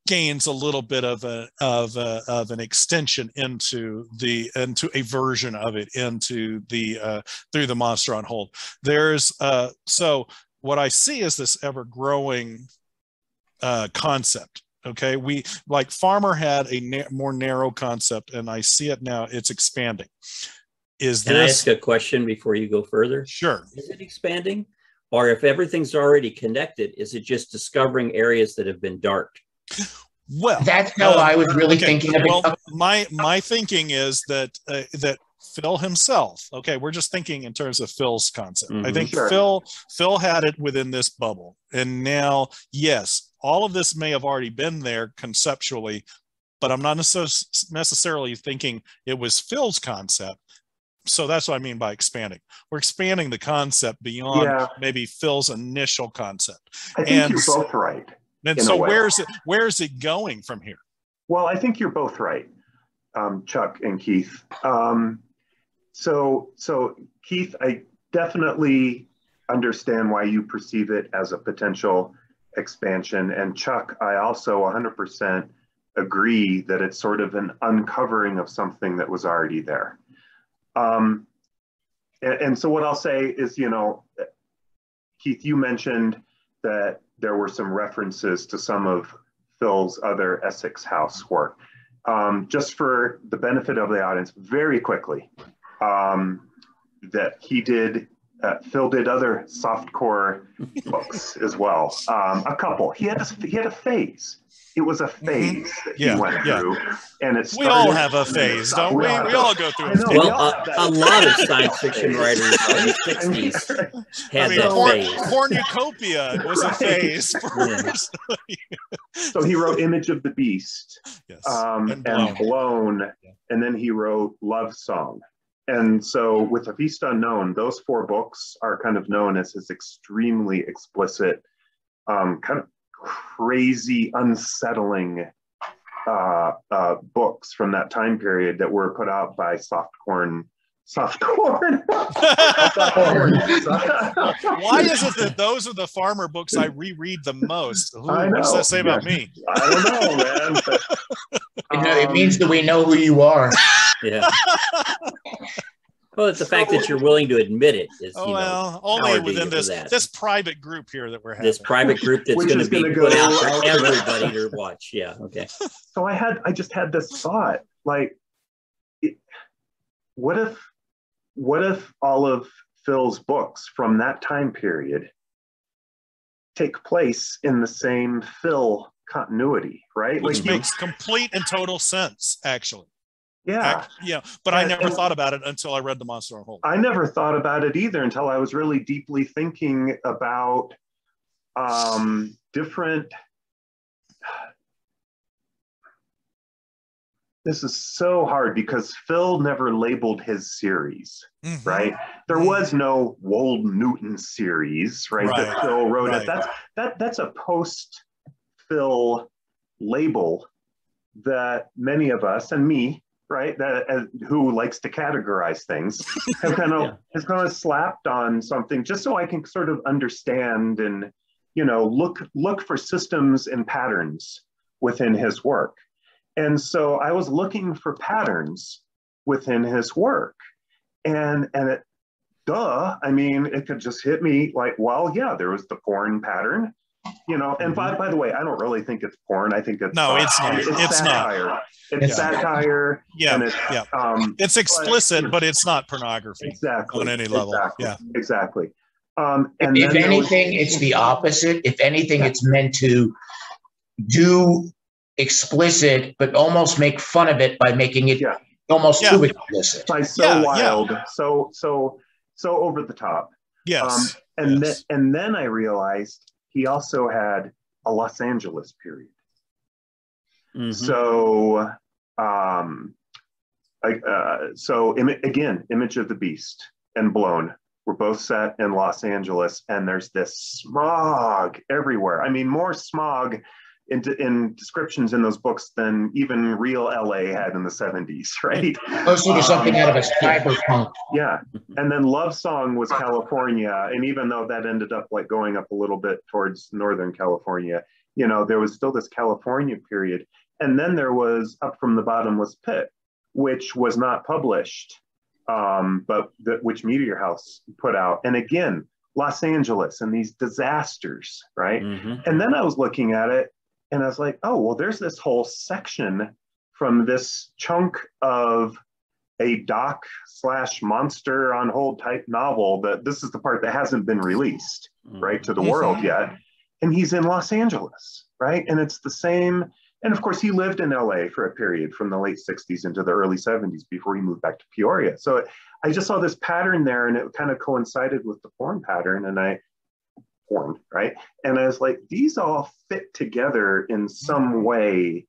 gains a little bit of an extension into a version of it into the through the Monster on Hold. There's so what I see is this ever-growing concept. Okay, we like Farmer had a more narrow concept, and I see it now. It's expanding. Can I ask a question before you go further? Sure. Is it expanding, or if everything's already connected, is it just discovering areas that have been dark? Well, that's how I was really thinking of it. Well, my thinking is that that Phil himself. Okay, we're just thinking in terms of Phil's concept. I think Phil had it within this bubble, and now, yes, all of this may have already been there conceptually, but I'm not necessarily thinking it was Phil's concept. So that's what I mean by expanding. We're expanding the concept beyond maybe Phil's initial concept. I think you're both right. And so where's it going from here? Well, I think you're both right, Chuck and Keith. So Keith, I definitely understand why you perceive it as a potential expansion. And Chuck, I also 100% agree that it's sort of an uncovering of something that was already there. And so what I'll say is, you know, Keith, you mentioned that there were some references to some of Phil's other Essex House work. Just for the benefit of the audience, very quickly, that he did, Phil did other softcore books as well. A couple. He had a phase. It was a phase that he went through, and it started. We all have a phase, don't we? We all go through a phase. Well, a lot of science fiction writers in the 60s had that phase. Cornucopia was a phase. So he wrote Image of the Beast, and Blown, and then he wrote Love Song. And so with A Feast Unknown, those 4 books are kind of known as his extremely explicit, kind of crazy, unsettling books from that time period that were put out by Softcorn. Why is it that those are the farmer books I reread the most? What does that say about me? I don't know, man. But, it means that we know who you are. Yeah. Well, it's the fact that you're willing to admit it. Is, only within this private group here that we're having. This private group that's going to be put out for everybody to watch. Yeah. Okay. So I just had this thought, like, what if all of Phil's books from that time period take place in the same Phil continuity, right? Which makes complete and total sense, actually. Yeah. But I never thought about it until I read The Monster on Hold. I never thought about it either until I was really deeply thinking about different. This is so hard because Phil never labeled his series, right? There was no Wold Newton series, right? That Phil wrote it. That's a post-Phil label that many of us, and me, right, who likes to categorize things, have kind of slapped on something just so I can sort of understand and, you know, look for systems and patterns within his work. And so I was looking for patterns within his work, and it, I mean, it could just hit me like, well, yeah, there was the porn pattern, you know. And by the way, I don't really think it's porn. I think it's it's not. It's satire. not. It's satire. It's explicit, but it's not pornography. Exactly. On any level. Exactly. And if anything, it's the opposite. If anything, it's meant to do explicit, but almost make fun of it by making it almost too explicit. By wild, so over the top. Yes. And then I realized he also had a Los Angeles period. So, again, Image of the Beast and Blown were both set in Los Angeles, and there's this smog everywhere. I mean, more smog in descriptions in those books than even real LA had in the 70s, right? Closer to something out of a cyberpunk. Yeah. And then Love Song was California. And even though that ended up like going up a little bit towards Northern California, you know, there was still this California period. And then there was Up From the Bottom Was Pit, which was not published, but which Meteor House put out. And again, Los Angeles and these disasters, right? And then I was looking at it, and I was like, oh, well, there's this whole section from this chunk of a doc/monster on hold type novel that this is the part that hasn't been released, right, to the world yet. And he's in Los Angeles, right? And it's the same And of course, he lived in LA for a period from the late 60s into the early 70s before he moved back to Peoria. So I just saw this pattern there, and it kind of coincided with the porn pattern. And right? And I was like, these all fit together in some way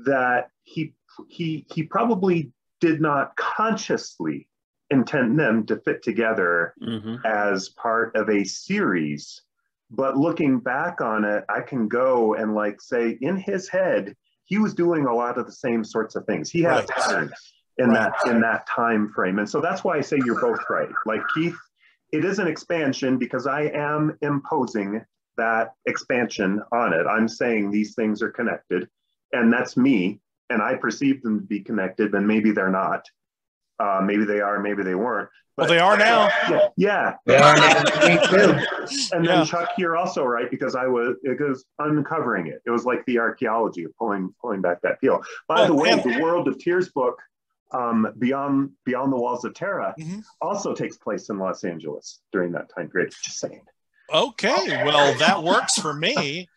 that he probably did not consciously intend them to fit together as part of a series. But looking back on it, I can go and like say, in his head, he was doing a lot of the same sorts of things. He had a pattern in that time frame. And so that's why I say you're both right. Like Keith, it is an expansion because I am imposing that expansion on it. I'm saying these things are connected, and that's me, and I perceive them to be connected, and maybe they're not. Maybe they are, maybe they weren't. But, well, they are now. Yeah. They are now. Me too. And then Chuck, you're also right, because it was uncovering it. It was like the archaeology of pulling back that peel. By the way, the World of Tears book, Beyond the Walls of Terra, also takes place in Los Angeles during that time period. Just saying. Okay, well, that works for me.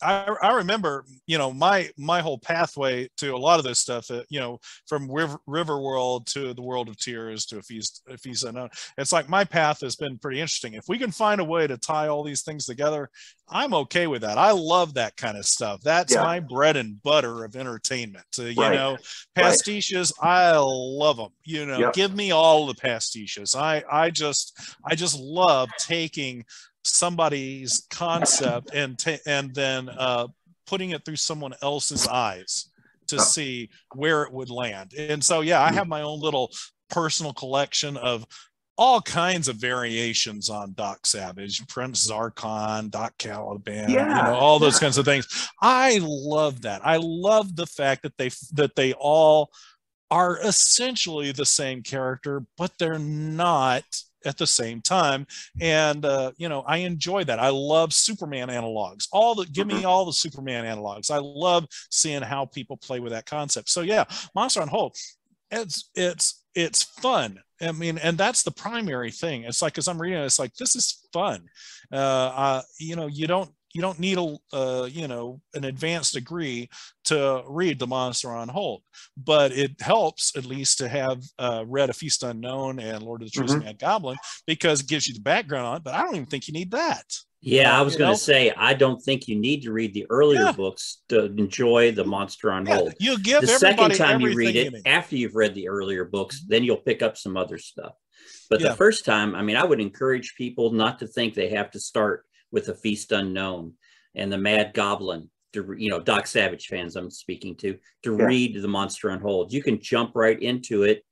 I remember, my whole pathway to a lot of this stuff, from Riverworld to the World of Tears to a Feast Unknown. It's like my path has been pretty interesting. If we can find a way to tie all these things together, I'm okay with that. I love that kind of stuff. That's my bread and butter of entertainment. Pastiches, I love them. Give me all the pastiches. I just love taking somebody's concept and then putting it through someone else's eyes to see where it would land. And so, I have my own little personal collection of all kinds of variations on Doc Savage, Prince Zarkon, Doc Caliban, all those kinds of things. I love that. I love the fact that they all are essentially the same character, but they're not at the same time. And I enjoy that. I love Superman analogs. Give me all the Superman analogs. I love seeing how people play with that concept. So Monster on Hold, it's fun. I mean, and that's the primary thing. It's like, as I'm reading it, it's like, this is fun. You don't need an advanced degree to read The Monster on Hold, but it helps at least to have read A Feast Unknown and Lord of the Trees and Mad Goblin, because it gives you the background on it. But I don't even think you need that. Yeah, I was going to say, I don't think you need to read the earlier books to enjoy The Monster on Hold. You give the second time you read it, after you've read the earlier books, then you'll pick up some other stuff. But the first time, I mean, I would encourage people not to think they have to start with A Feast Unknown and the Mad Goblin, Doc Savage fans I'm speaking to read The Monster on Hold. You can jump right into it.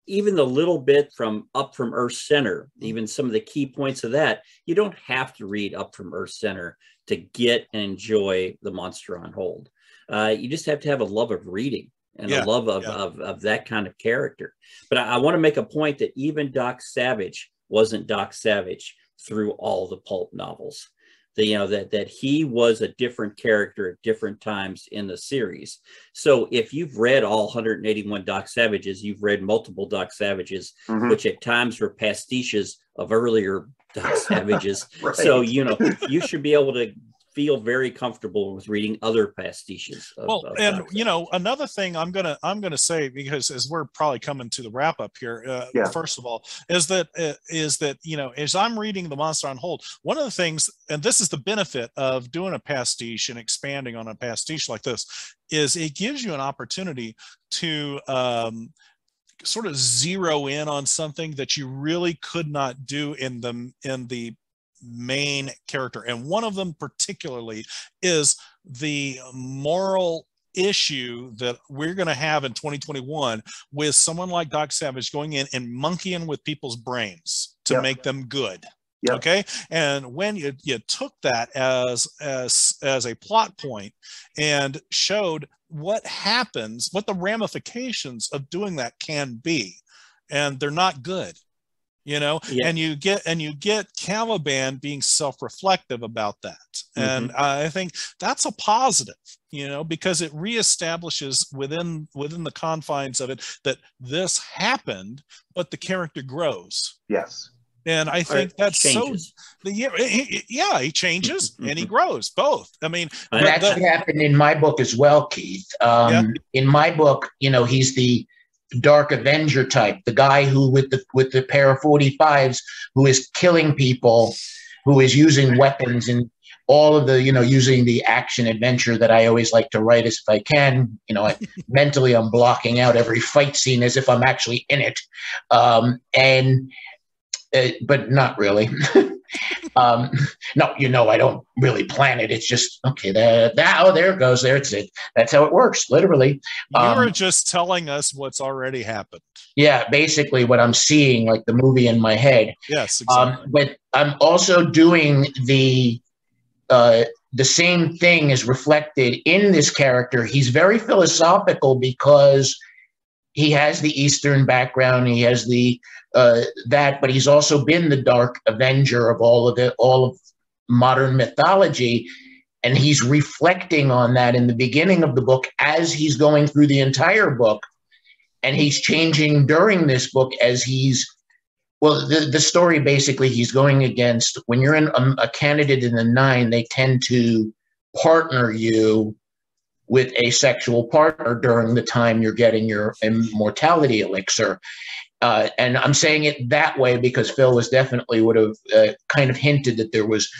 Even the little bit from Up from Earth's Center, even some of the key points of that, you don't have to read Up from Earth's Center to get and enjoy The Monster on Hold. You just have to have a love of reading and a love of that kind of character. But I want to make a point that even Doc Savage wasn't Doc Savage through all the pulp novels. That he was a different character at different times in the series. So if you've read all 181 Doc Savages, you've read multiple Doc Savages, which at times were pastiches of earlier Doc Savages. So, you should be able to feel very comfortable with reading other pastiches. Another thing I'm gonna say, because as we're probably coming to the wrap up here, first of all, is that as I'm reading The Monster on Hold, one of the things, and this is the benefit of doing a pastiche and expanding on a pastiche like this, is it gives you an opportunity to sort of zero in on something that you really could not do in the main character. And one of them particularly is the moral issue that we're going to have in 2021 with someone like Doc Savage going in and monkeying with people's brains to make them good. Okay. And when you took that as a plot point and showed what happens, what the ramifications of doing that can be, and they're not good. And you get Caliban being self-reflective about that. And I think that's a positive, because it reestablishes within the confines of it that this happened, but the character grows. Yes. And I think that's changes. Yeah, he changes and he grows both. I mean, that's what happened in my book as well, Keith. In my book, he's the Dark Avenger type, the guy who with the pair of 45s, who is killing people, who is using weapons and all of the, using the action adventure that I always like to write as if I can. Mentally I'm blocking out every fight scene as if I'm actually in it. But not really. No, I don't really plan it. It's just, okay, there it goes. There's it. That's how it works, literally. You're just telling us what's already happened. Yeah, basically what I'm seeing, like the movie in my head. Yes, exactly. But I'm also doing the same thing is reflected in this character. He's very philosophical because he has the Eastern background. He has the but he's also been the Dark Avenger of all of modern mythology, and he's reflecting on that in the beginning of the book as he's going through the entire book, and he's changing during this book as the story basically he's going against. When you're in a candidate in the 9, they tend to partner you with a sexual partner during the time you're getting your immortality elixir. And I'm saying it that way because Phil would have kind of hinted that there was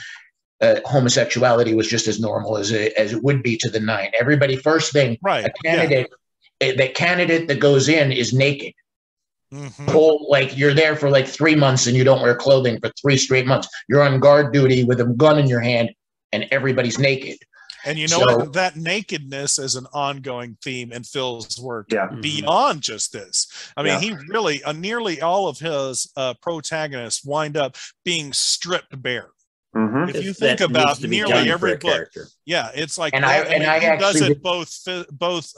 homosexuality was just as normal as it would be to the 9. Everybody, first thing, right? The candidate that goes in is naked. Mm-hmm. You're there for 3 months and you don't wear clothing for 3 straight months. You're on guard duty with a gun in your hand, and everybody's naked. And what? That nakedness is an ongoing theme in Phil's work beyond just this. I mean, he really, nearly all of his protagonists wind up being stripped bare. Mm-hmm. If you think about nearly every book, it's like, he does it both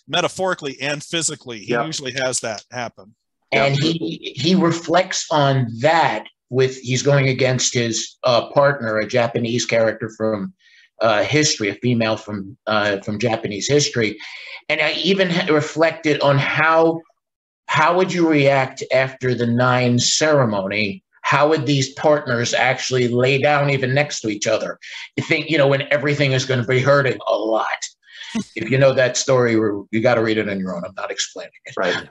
metaphorically and physically. He usually has that happen. And he reflects on that he's going against his partner, a Japanese character from history, a female from Japanese history. And I even reflected on how would you react after the 9 ceremony? How would these partners actually lay down even next to each other? You think, when everything is going to be hurting a lot. If you know that story, you got to read it on your own. I'm not explaining it. Right.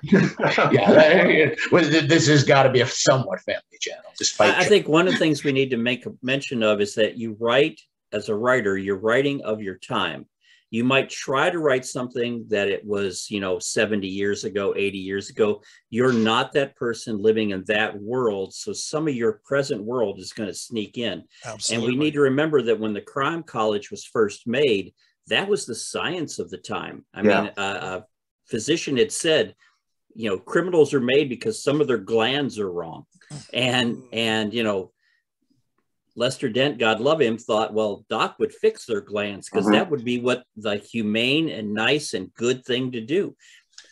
This has got to be a somewhat family channel. I think one of the things we need to make a mention of is that you write, as a writer, you're writing of your time. You might try to write something that it was, 70 years ago, 80 years ago. You're not that person living in that world. So some of your present world is going to sneak in. Absolutely. And we need to remember that when the Crime College was first made, that was the science of the time. I mean, a physician had said, criminals are made because some of their glands are wrong. And Lester Dent, God love him, thought, well, Doc would fix their glands because that would be what the humane and nice and good thing to do.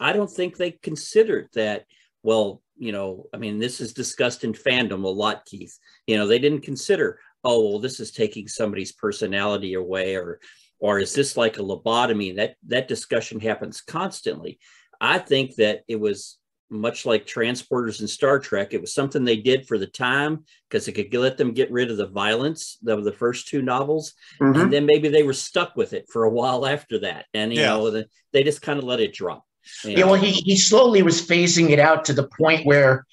I don't think they considered that. Well, this is discussed in fandom a lot, Keith. They didn't consider, this is taking somebody's personality away, or is this like a lobotomy? That discussion happens constantly. I think that it was much like transporters in Star Trek. It was something they did for the time because it could let them get rid of the violence of the first 2 novels. And then maybe they were stuck with it for a while after that. And, they just kind of let it drop. He slowly was phasing it out to the point where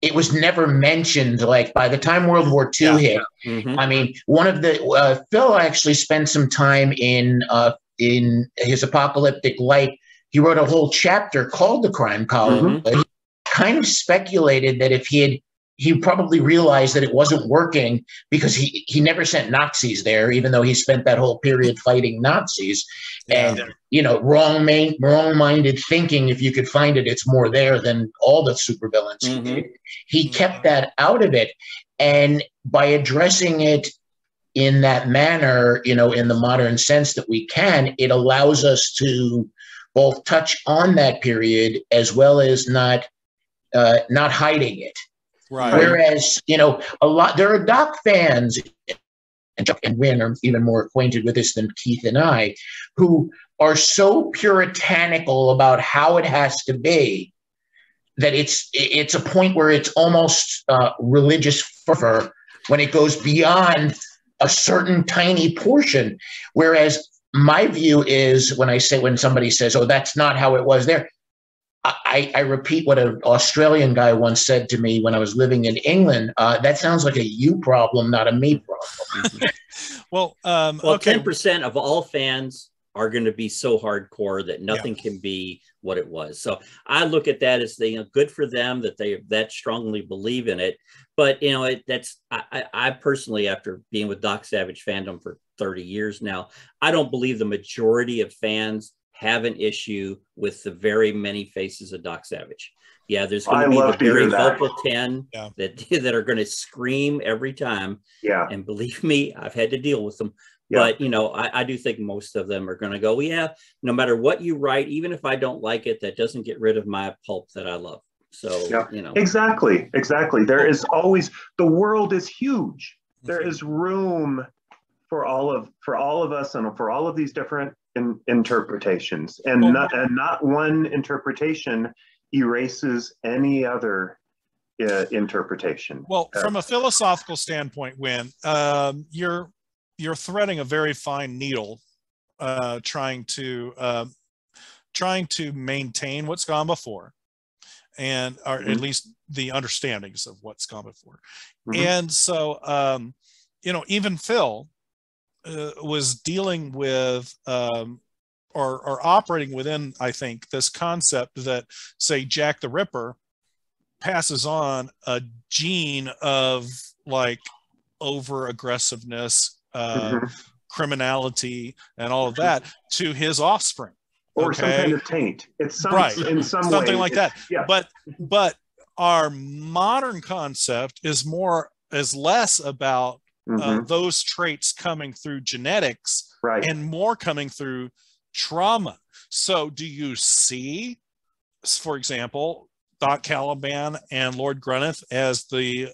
it was never mentioned. Like by the time World War II hit, I mean, one of the, Phil actually spent some time in his Apocalyptic Light. He wrote a whole chapter called The Crime Column. He kind of speculated that if he probably realized that it wasn't working because he never sent Nazis there, even though he spent that whole period fighting Nazis. And, wrong-minded thinking, if you could find it, it's more there than all the supervillains he did. He kept that out of it. And by addressing it in that manner, in the modern sense that we can, it allows us to both touch on that period as well as not hiding it. Right. Whereas, there are Doc fans, and Chuck and Wynn are even more acquainted with this than Keith and I, who are so puritanical about how it has to be that it's a point where it's almost religious fervor when it goes beyond a certain tiny portion. Whereas my view is when somebody says, "Oh, that's not how it was there," I repeat what an Australian guy once said to me when I was living in England. That sounds like a you problem, not a me problem. Well, okay. 10% of all fans are going to be so hardcore that nothing can be what it was. So I look at that as good for them that they that strongly believe in it. But I personally, after being with Doc Savage fandom for 30 years now, I don't believe the majority of fans have an issue with the very many faces of Doc Savage. Yeah, there's going to be the very vocal 10 that are going to scream every time. Yeah. And believe me, I've had to deal with them. Yeah. But, I do think most of them are going to go, yeah, no matter what you write, even if I don't like it, that doesn't get rid of my pulp that I love. So, Exactly. There is always, the world is huge. There is room for all of us and for all of these different interpretations. And not one interpretation erases any other interpretation. Well, from a philosophical standpoint, when you're threading a very fine needle, trying to maintain what's gone before, and or at least the understandings of what's gone before. And so, even Phil was dealing with or operating within, I think, this concept that, say, Jack the Ripper passes on a gene of like over aggressiveness, criminality, and all of that to his offspring, or some kind of taint. It's in some something way, like that. Yeah. But our modern concept is less about those traits coming through genetics, and more coming through trauma. So do you see, for example, Doc Caliban and Lord Grunneth as the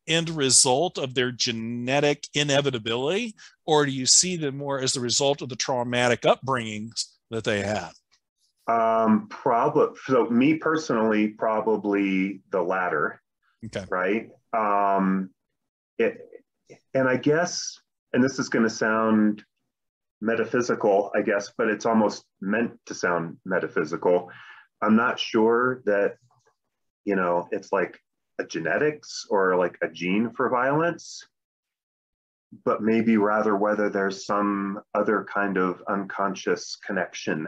end result of their genetic inevitability, or do you see them more as the result of the traumatic upbringings that they had? Probably. So me personally, probably the latter. Okay. Right. And I guess, and this is going to sound metaphysical, I guess, but it's almost meant to sound metaphysical. I'm not sure that, it's like a genetics or like a gene for violence, but maybe rather whether there's some other kind of unconscious connection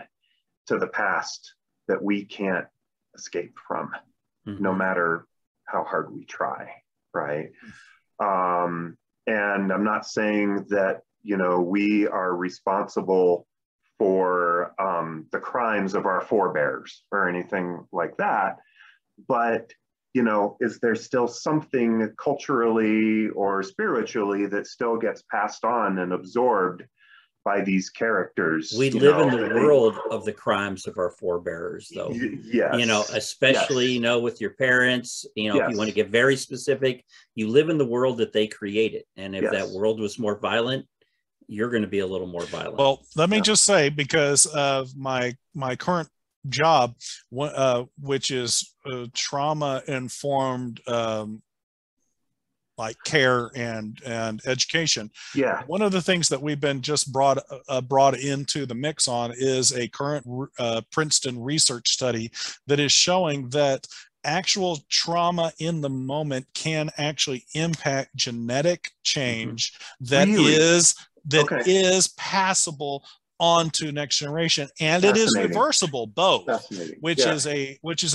to the past that we can't escape from, no matter how hard we try, right? And I'm not saying that, we are responsible for the crimes of our forebears or anything like that. But, is there still something culturally or spiritually that still gets passed on and absorbed by these characters? We live in the world of the crimes of our forebears, though. Yes. Especially, with your parents, if you want to get very specific, you live in the world that they created. And if that world was more violent, you're going to be a little more violent. Well, let me just say, because of my current job, which is trauma-informed like care and education. Yeah. One of the things that we've been just brought into the mix on is a current Princeton research study that is showing that actual trauma in the moment can actually impact genetic change that is passable onto next generation, and it is reversible, both, which is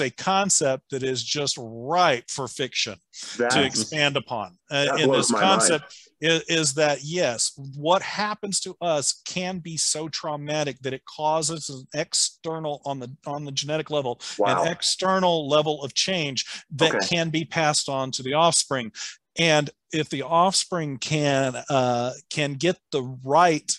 a concept that is just ripe for fiction to expand upon. In this concept is that, yes, what happens to us can be so traumatic that it causes an external, on the genetic level, an external level of change that can be passed on to the offspring. And if the offspring can get the right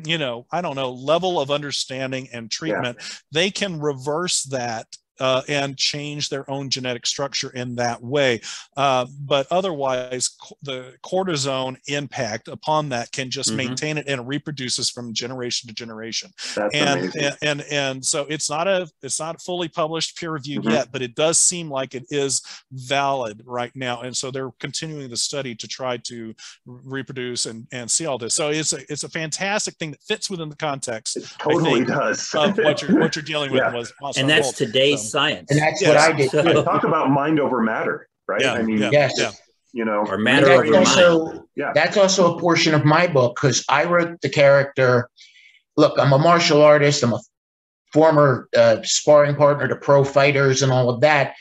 level of understanding and treatment, they can reverse that and change their own genetic structure in that way. But otherwise, the cortisone impact upon that can just maintain it, and it reproduces from generation to generation. That's amazing. And so it's not fully published, peer reviewed yet, but it does seem like it is valid right now. And so they're continuing the study to try to reproduce and see all this. So it's a fantastic thing that fits within the context. It totally does. Of what you're dealing with. And that's today's science. And that's what I did. Yeah, talk about mind over matter, right? Yeah, I mean, you know, or matter over mind. That's also a portion of my book, because I wrote the character. Look, I'm a martial artist. I'm a former sparring partner to pro fighters and all of that.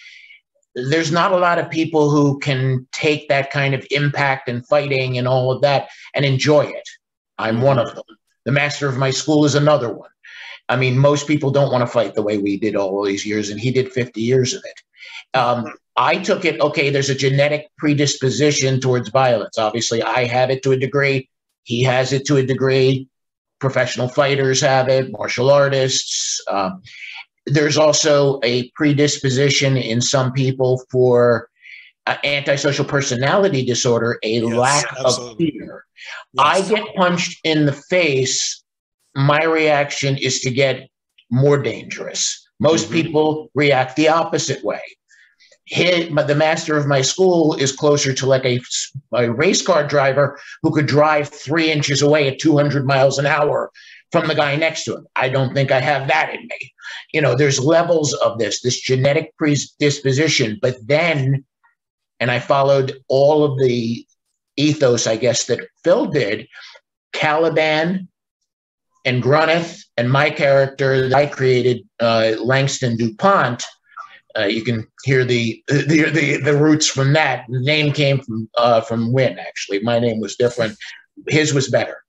There's not a lot of people who can take that kind of impact and fighting and all of that and enjoy it. I'm one of them. The master of my school is another one. I mean, most people don't want to fight the way we did all these years, and he did 50 years of it. I took it, okay, there's a genetic predisposition towards violence. Obviously, I have it to a degree. He has it to a degree. Professional fighters have it, martial artists. There's also a predisposition in some people for antisocial personality disorder, a lack of fear. I get punched in the face. My reaction is to get more dangerous. Most people react the opposite way. But the master of my school is closer to like a race car driver who could drive 3 inches away at 200 miles an hour from the guy next to him. I don't think I have that in me. You know, there's levels of this genetic predisposition, but then, and I followed all of the ethos, I guess, that Phil did. Caliban and Grunneth and my character that I created, Langston DuPont, you can hear the roots from that. The name came from Wynn, actually. My name was different. His was better.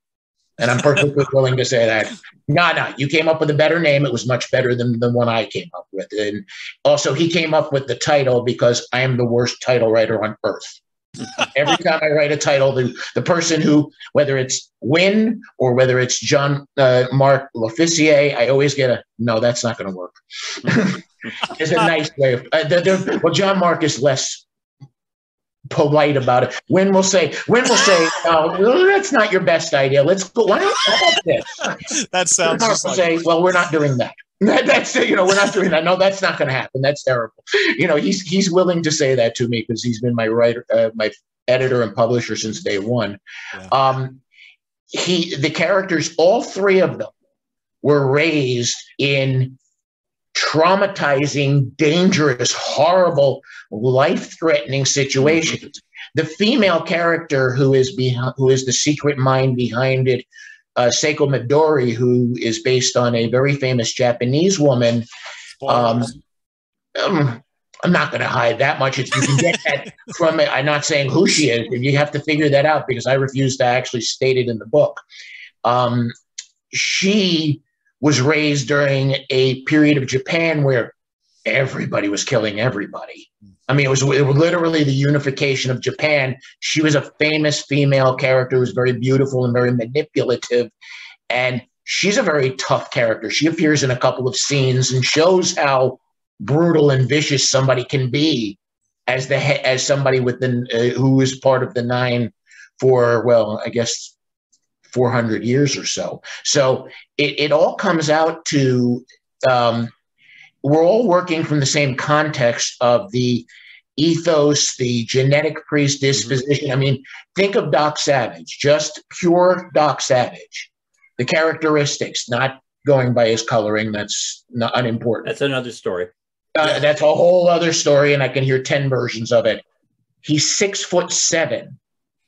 And I'm perfectly willing to say that. No, you came up with a better name. It was much better than the one I came up with. And also, he came up with the title because I am the worst title writer on earth. Every time I write a title, the person who, whether it's Wynn or whether it's John Mark L'Officier, I always get no, that's not going to work. It's a nice way of, well, John Mark is less polite about it. Wynn will say, oh, that's not your best idea. Let's go. Why don't how about this? That sounds Mark will say, well, we're not doing that. That's, we're not doing that. No, that's not going to happen. That's terrible. He's willing to say that to me because he's been my writer, my editor and publisher since day one. Yeah. The characters, all three of them, were raised in traumatizing, dangerous, horrible, life-threatening situations. The female character who is the secret mind behind it, Seiko Midori, who is based on a very famous Japanese woman. I'm not going to hide that much. You can get that from it. I'm not saying who she is. You have to figure that out because I refuse to actually state it in the book. She was raised during a period of Japan where everybody was killing everybody. I mean, it was literally the unification of Japan. She was a famous female character who was very beautiful and very manipulative. And she's a very tough character. She appears in a couple of scenes and shows how brutal and vicious somebody can be as somebody who is part of the Nine for, well, I guess 400 years or so. So it all comes out to, we're all working from the same context of the ethos, the genetic predisposition. I mean, think of Doc Savage, just pure Doc Savage. The characteristics, not going by his coloring, that's not unimportant. That's another story. That's a whole other story, and I can hear 10 versions of it. He's 6'7".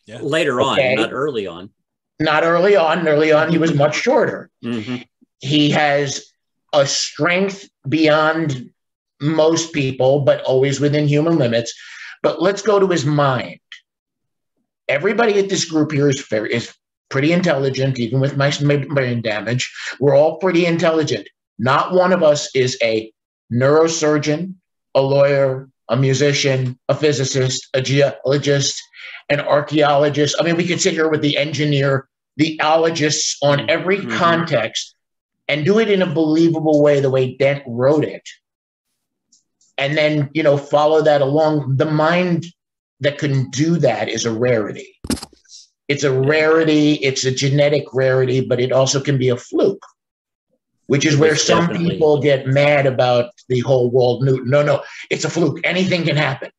Yeah. Later on, not early on. Not early on. Early on, he was much shorter. He has a strength beyond most people, but always within human limits. But let's go to his mind. Everybody at this group here is pretty intelligent, even with my brain damage. We're all pretty intelligent. Not one of us is a neurosurgeon, a lawyer, a musician, a physicist, a geologist, an archaeologist. I mean, we could sit here with the engineer, the ologists on every context and do it in a believable way, the way Dent wrote it. and then, you know, follow that along. The mind that can do that is a rarity. It's a rarity. It's a genetic rarity, but it also can be a fluke, which is where some people get mad about the whole Walt Newton. No, it's a fluke. Anything can happen.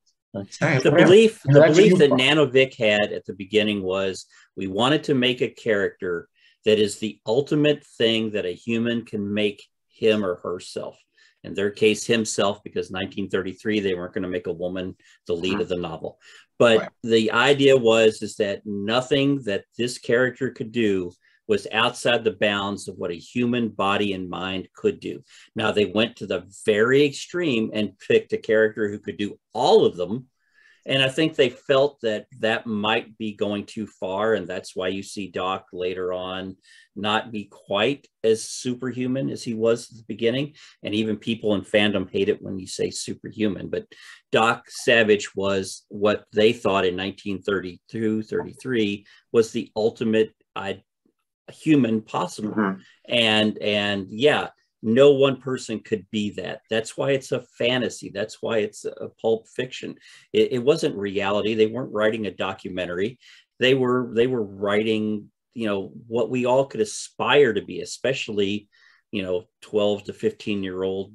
Right, the belief that Nanovic had at the beginning was, we wanted to make a character that is the ultimate thing that a human can make him or herself. In their case, himself, because 1933, they weren't going to make a woman the lead of the novel. But the idea was that nothing that this character could do was outside the bounds of what a human body and mind could do. Now, they went to the very extreme and picked a character who could do all of them. And I think they felt that that might be going too far. And that's why you see Doc later on not be quite as superhuman as he was at the beginning. And even people in fandom hate it when you say superhuman. But Doc Savage was what they thought in 1932, 33 was the ultimate human possible. And yeah, no one person could be that. That's why it's a fantasy. That's why it's a pulp fiction. It wasn't reality. They weren't writing a documentary. They were writing, you know, what we all could aspire to be, especially, you know, 12 to 15-year-old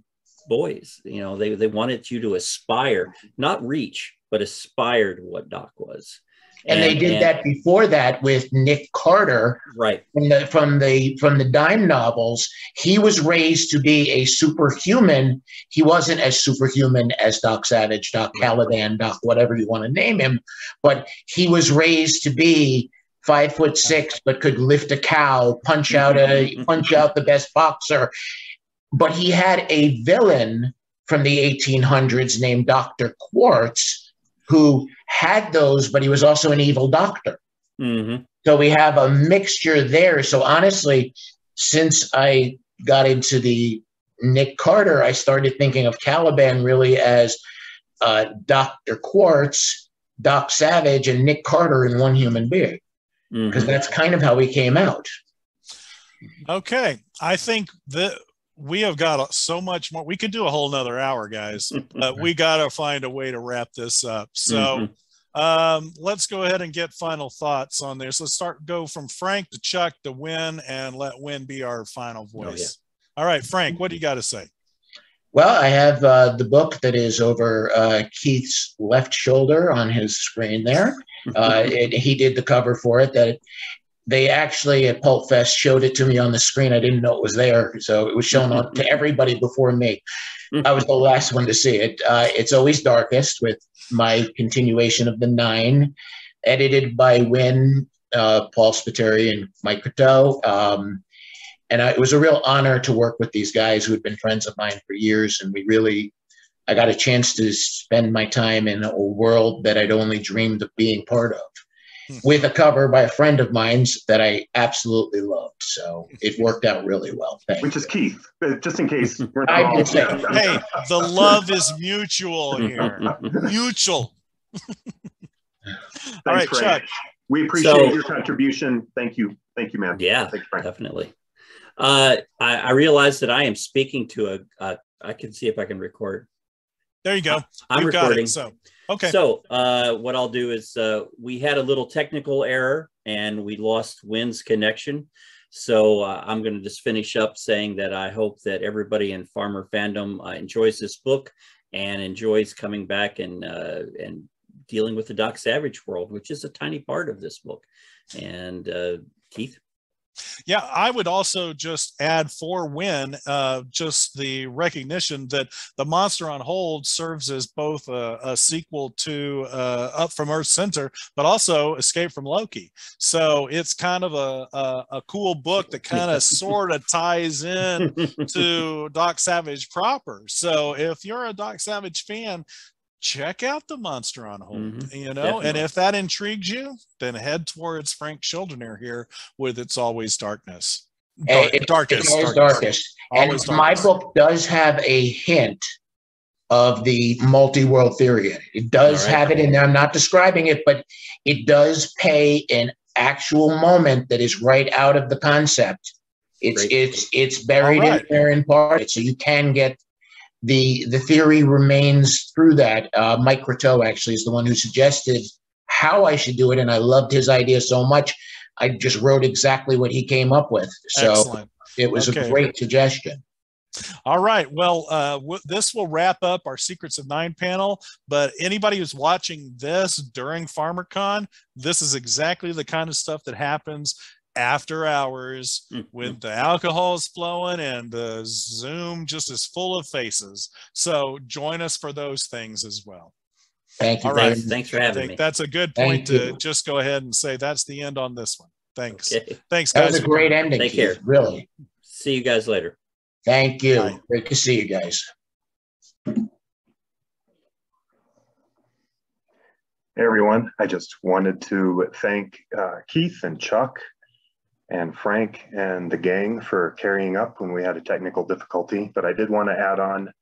boys. You know, they wanted you to aspire, not reach, but aspire to what Doc was. And they did that before that with Nick Carter, right? From the dime novels. He was raised to be a superhuman. He wasn't as superhuman as Doc Savage, Doc Caliban, Doc whatever you want to name him, but he was raised to be 5'6", but could lift a cow, punch out the best boxer. But he had a villain from the 1800s named Dr. Quartz, who had those, but he was also an evil doctor. So we have a mixture there. So honestly, since I got into the Nick Carter, I started thinking of Caliban really as Dr. Quartz, Doc Savage, and Nick Carter in one human being, because that's kind of how we came out. Okay. I think that we have got so much more. We could do a whole nother hour, guys, but we got to find a way to wrap this up. So let's go ahead and get final thoughts on this. Let's go from Frank to Chuck to Win, and let Win be our final voice. All right, Frank, what do you got to say? Well, I have the book that is over Keith's left shoulder on his screen there. He did the cover for it. They actually at Pulp Fest showed it to me on the screen. I didn't know it was there, so it was shown on to everybody before me. I was the last one to see it. It's Always Darkest, with my continuation of the 9, edited by Win, Paul Spiteri, and Mike Coteau. And it was a real honor to work with these guys who had been friends of mine for years, and I got a chance to spend my time in a world that I'd only dreamed of being part of, with a cover by a friend of mine's that I absolutely loved. So it worked out really well. Which is Keith, just in case. We're not all hey, the love is mutual here. Mutual. All right, Chuck. We appreciate your contribution. Thank you. Thank you, man. Yeah, definitely. I realized that I am speaking to I can see if I can record. There you go. I'm recording. So, okay. So what I'll do is we had a little technical error and we lost Win's connection. So I'm going to just finish up saying that I hope that everybody in Farmer Fandom enjoys this book and enjoys coming back and dealing with the Doc Savage world, which is a tiny part of this book. And Keith? Yeah, I would also just add for Win, just the recognition that The Monster on Hold serves as both a sequel to Up from Earth's Center, but also Escape from Loki. So it's kind of a cool book that kind of sort of ties in to Doc Savage proper. So if you're a Doc Savage fan, check out The Monster on Hold, you know, definitely. And if that intrigues you, then head towards Frank Schildiner here with It's Always Darkness. Darkest. And my book does have a hint of the multi-world theory in it. It does have it in there. I'm not describing it, but it does pay an actual moment that is right out of the concept. It's buried in there in part, so you can get the theory remains through that. Mike Croteau actually is the one who suggested how I should do it, and I loved his idea so much. I just wrote exactly what he came up with. So excellent. It was a great suggestion. All right. Well, this will wrap up our Secrets of Nine panel, but anybody who's watching this during FarmerCon, this is exactly the kind of stuff that happens after hours when the alcohol is flowing and the Zoom just is full of faces. So join us for those things as well. Thank you. All right. Thanks for having me. That's a good point to just go ahead and say that's the end on this one. Thanks. Okay. Thanks, guys. That was a great ending. Take care. Really. See you guys later. Thank you. Bye. Great to see you guys. Hey everyone, I just wanted to thank Keith and Chuck and Frank and the gang for carrying up when we had a technical difficulty, but I did want to add on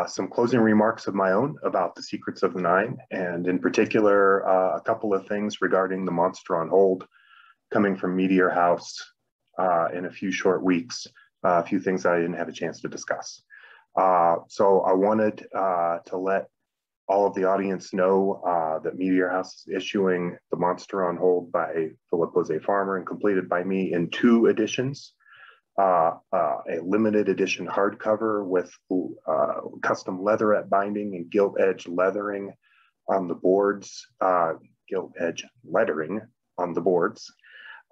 some closing remarks of my own about the Secrets of the Nine, and in particular, a couple of things regarding the Monster on Hold coming from Meteor House in a few short weeks, a few things I didn't have a chance to discuss. So I wanted to let all of the audience know that Meteor House is issuing The Monster on Hold by Philip Jose Farmer and completed by me in 2 editions. A limited edition hardcover with custom leatherette binding and gilt edge lettering on the boards, gilt edge lettering on the boards,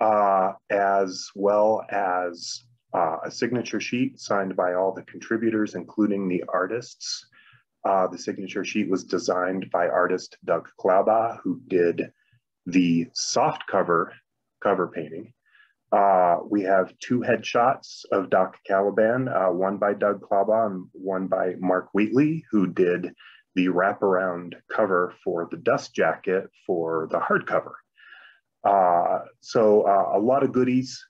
as well as a signature sheet signed by all the contributors, including the artists. The signature sheet was designed by artist Doug Klauba, who did the soft cover painting. We have 2 headshots of Doc Caliban, one by Doug Klauba and one by Mark Wheatley, who did the wraparound cover for the dust jacket for the hardcover. So a lot of goodies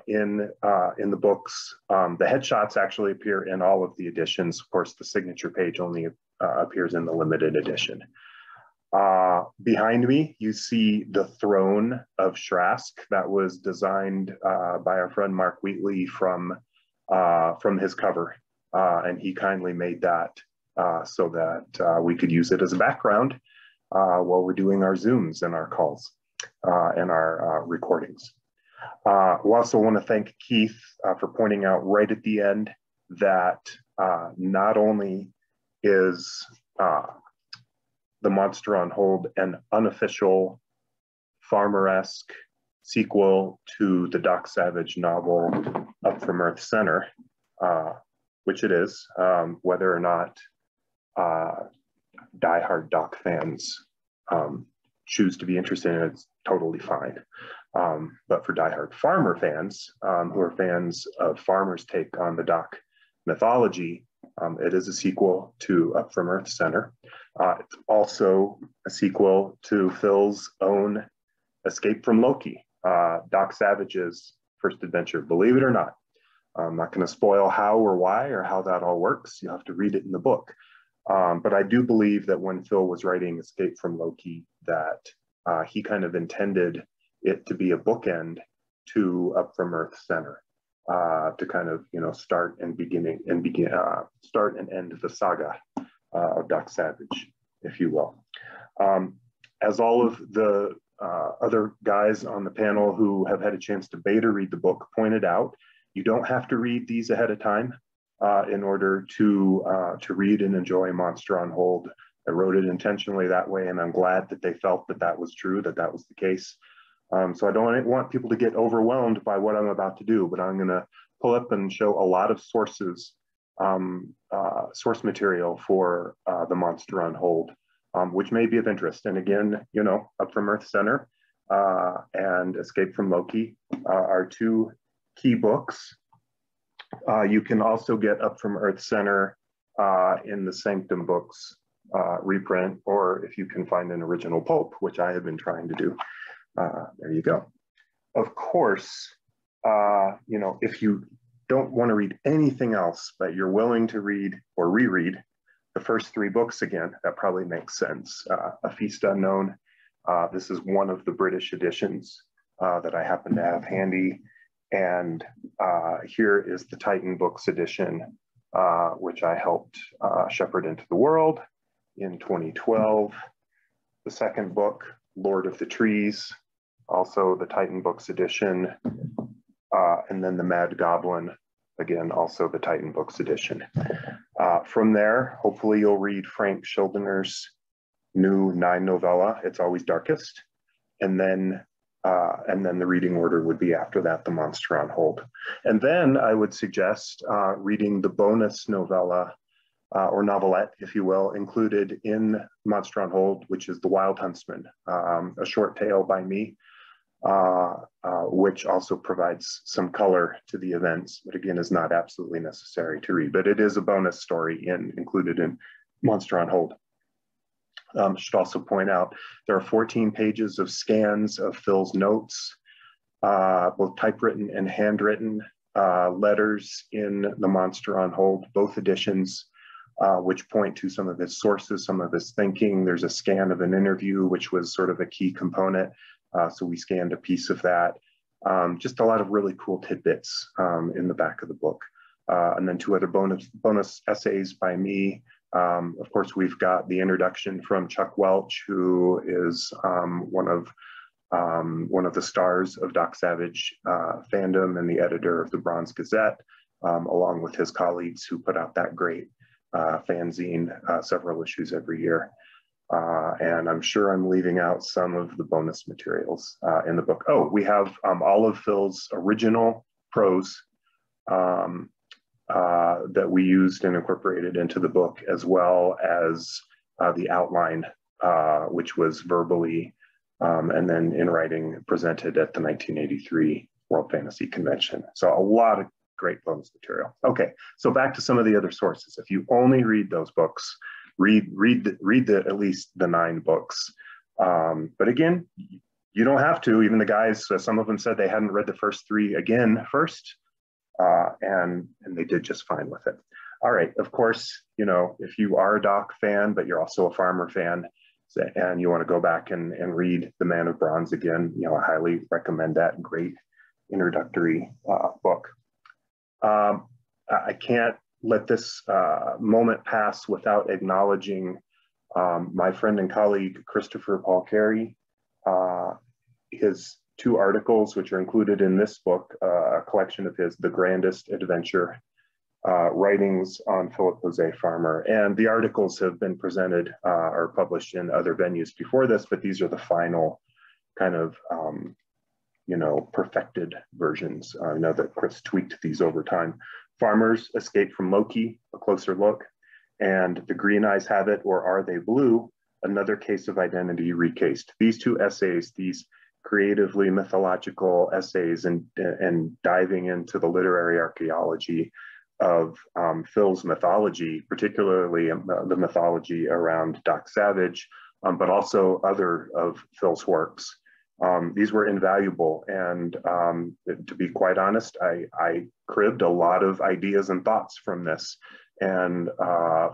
in the books. The headshots actually appear in all of the editions. Of course, the signature page only appears in the limited edition. Behind me, you see the throne of Shrask that was designed by our friend Mark Wheatley from his cover, and he kindly made that so that we could use it as a background while we're doing our Zooms and our calls and our recordings. We also want to thank Keith for pointing out right at the end that not only is The Monster on Hold an unofficial Farmer-esque sequel to the Doc Savage novel Up From Earth Center, which it is, whether or not diehard Doc fans choose to be interested in it, it's totally fine. But for diehard Farmer fans who are fans of Farmer's take on the Doc mythology, it is a sequel to Up From Earth Center. It's also a sequel to Phil's own Escape from Loki, Doc Savage's first adventure, believe it or not. I'm not going to spoil how or why or how that all works. You'll have to read it in the book. But I do believe that when Phil was writing Escape from Loki, that he kind of intended it to be a bookend to Up From Earth Center, to kind of, you know, start and end the saga of Doc Savage, if you will. As all of the other guys on the panel who have had a chance to beta read the book pointed out, you don't have to read these ahead of time in order to read and enjoy Monster on Hold. I wrote it intentionally that way, and I'm glad that they felt that that was true, that that was the case. So I don't want people to get overwhelmed by what I'm about to do, but I'm going to pull up and show a lot of sources, source material for The Monster on Hold, which may be of interest. And again, you know, Up From Earth Center and Escape from Loki are 2 key books. You can also get Up From Earth Center in the Sanctum books reprint, or if you can find an original pulp, which I have been trying to do. There you go. Of course, you know, if you don't want to read anything else, but you're willing to read or reread the first 3 books again, that probably makes sense. A Feast Unknown. This is one of the British editions that I happen to have handy. And here is the Titan Books edition which I helped shepherd into the world in 2012. The second book, Lord of the Trees, also the Titan Books edition, and then The Mad Goblin, again, also the Titan Books edition. From there, hopefully you'll read Frank Schildiner's new 9 novella, It's Always Darkest, and then the reading order would be after that, The Monster on Hold. And then I would suggest reading the bonus novella, or novelette, if you will, included in Monster on Hold, which is The Wild Huntsman, a short tale by me, which also provides some color to the events, but again is not absolutely necessary to read, but it is a bonus story included in Monster on Hold. Should also point out there are 14 pages of scans of Phil's notes, both typewritten and handwritten letters in the Monster on Hold, both editions, which point to some of his sources, some of his thinking. There's a scan of an interview, which was sort of a key component. So we scanned a piece of that. Just a lot of really cool tidbits in the back of the book. And then 2 other bonus essays by me. Of course, we've got the introduction from Chuck Welch, who is one of the stars of Doc Savage fandom and the editor of the Bronze Gazette, along with his colleagues who put out that great fanzine, several issues every year. And I'm sure I'm leaving out some of the bonus materials in the book. Oh, we have all of Phil's original prose that we used and incorporated into the book, as well as the outline, which was verbally and then in writing presented at the 1983 World Fantasy Convention. So a lot of great bonus material. Okay, so back to some of the other sources. If you only read those books, read at least the 9 books. But again, you don't have to. Even the guys, some of them said they hadn't read the first 3 again first, and they did just fine with it. All right, of course, you know, if you are a Doc fan, but you're also a Farmer fan, and you want to go back and read The Man of Bronze again, you know, I highly recommend that. Great introductory book. I can't let this moment pass without acknowledging my friend and colleague, Christopher Paul Carey, his 2 articles, which are included in this book, a collection of his, The Grandest Adventure, writings on Philip Jose Farmer. And the articles have been presented or published in other venues before this, but these are the final kind of, you know, perfected versions. I know that Chris tweaked these over time. Farmer's Escape from Loki, a closer look, and The Green Eyes Have It, or Are They Blue? Another Case of Identity Recased. These 2 essays, these creatively mythological essays and diving into the literary archaeology of Phil's mythology, particularly the mythology around Doc Savage, but also other of Phil's works. These were invaluable, and to be quite honest, I cribbed a lot of ideas and thoughts from this, and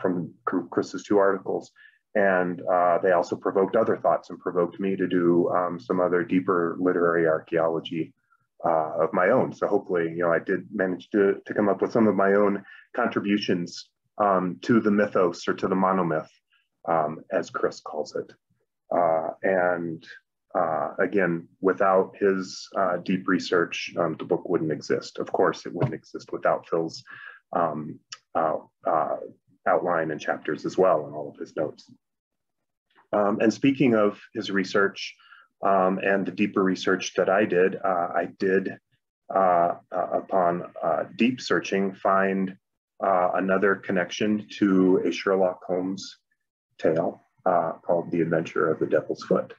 from Chris's 2 articles, and they also provoked other thoughts and provoked me to do some other deeper literary archaeology of my own. So hopefully, you know, I did manage to come up with some of my own contributions to the mythos, or to the monomyth, as Chris calls it. Again, without his deep research, the book wouldn't exist. Of course, it wouldn't exist without Phil's outline and chapters as well, and all of his notes. And speaking of his research and the deeper research that I did upon deep searching, find another connection to a Sherlock Holmes tale called The Adventure of the Devil's Foot.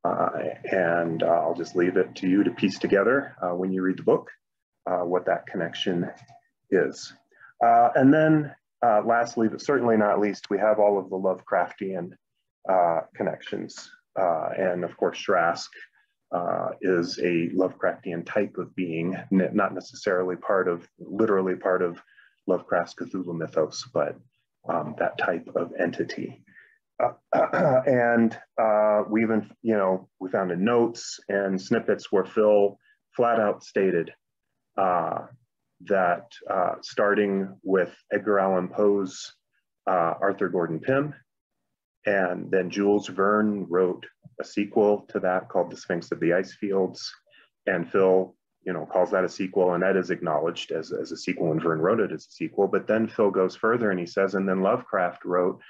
And I'll just leave it to you to piece together when you read the book what that connection is. And then lastly, but certainly not least, we have all of the Lovecraftian connections. And of course, Trask is a Lovecraftian type of being, not necessarily literally part of Lovecraft's Cthulhu mythos, but that type of entity. And we even, you know, we found in notes and snippets where Phil flat out stated that starting with Edgar Allan Poe's Arthur Gordon Pym, and then Jules Verne wrote a sequel to that called The Sphinx of the Ice Fields, and Phil, calls that a sequel, and that is acknowledged as a sequel, and Verne wrote it as a sequel. But then Phil goes further and he says, and then Lovecraft wrote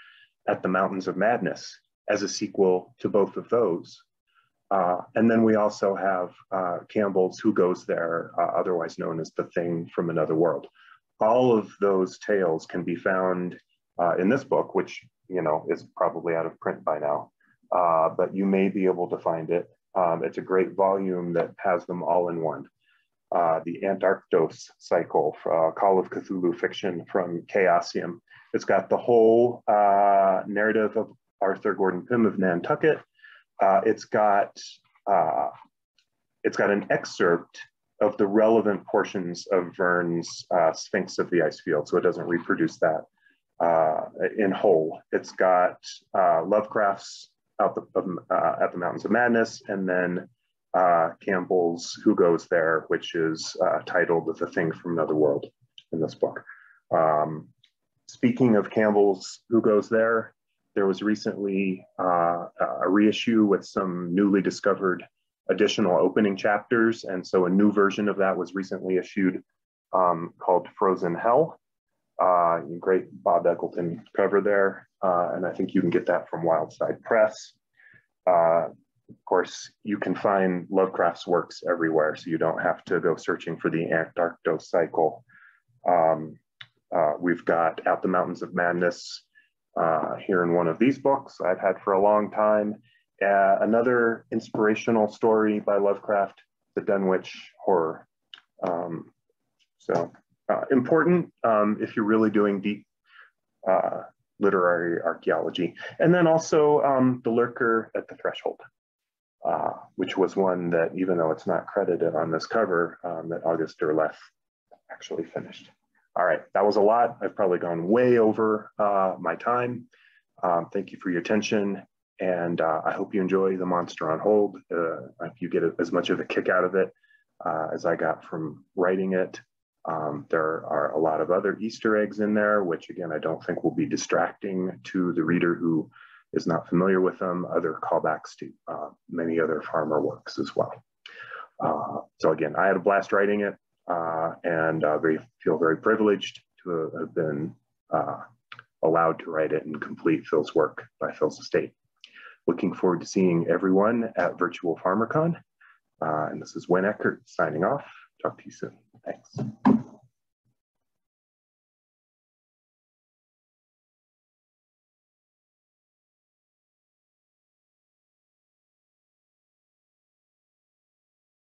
At the Mountains of Madness as a sequel to both of those. And then we also have Campbell's Who Goes There, otherwise known as The Thing from Another World. All of those tales can be found in this book, which is probably out of print by now, but you may be able to find it. It's a great volume that has them all in one. The Antarctos cycle, Call of Cthulhu fiction from Chaosium. It's got the whole narrative of Arthur Gordon Pym of Nantucket. It's got an excerpt of the relevant portions of Verne's Sphinx of the Ice Field, so it doesn't reproduce that in whole. It's got Lovecraft's At the Mountains of Madness, and then Campbell's Who Goes There, which is titled The Thing from Another World in this book. Speaking of Campbell's Who Goes There, there was recently a reissue with some newly discovered additional opening chapters, and so a new version of that was recently issued called Frozen Hell. Great Bob Eccleston cover there, and I think you can get that from Wildside Press. Of course, you can find Lovecraft's works everywhere, so you don't have to go searching for the Antarctos cycle. We've got At the Mountains of Madness here in one of these books I've had for a long time. Another inspirational story by Lovecraft, the Dunwich Horror. Important if you're really doing deep literary archaeology. And then also The Lurker at the Threshold, which was one that, even though it's not credited on this cover, that August Derleth actually finished. All right, that was a lot. I've probably gone way over my time. Thank you for your attention, and I hope you enjoy The Monster on Hold. If you get as much of a kick out of it as I got from writing it. There are a lot of other Easter eggs in there, which again, I don't think will be distracting to the reader who is not familiar with them. Other callbacks to many other Farmer works as well. So again, I had a blast writing it, and feel very privileged to have been allowed to write it and complete Phil's work by Phil's estate. Looking forward to seeing everyone at Virtual FarmerCon. And this is Eckert signing off. Talk to you soon. Thanks.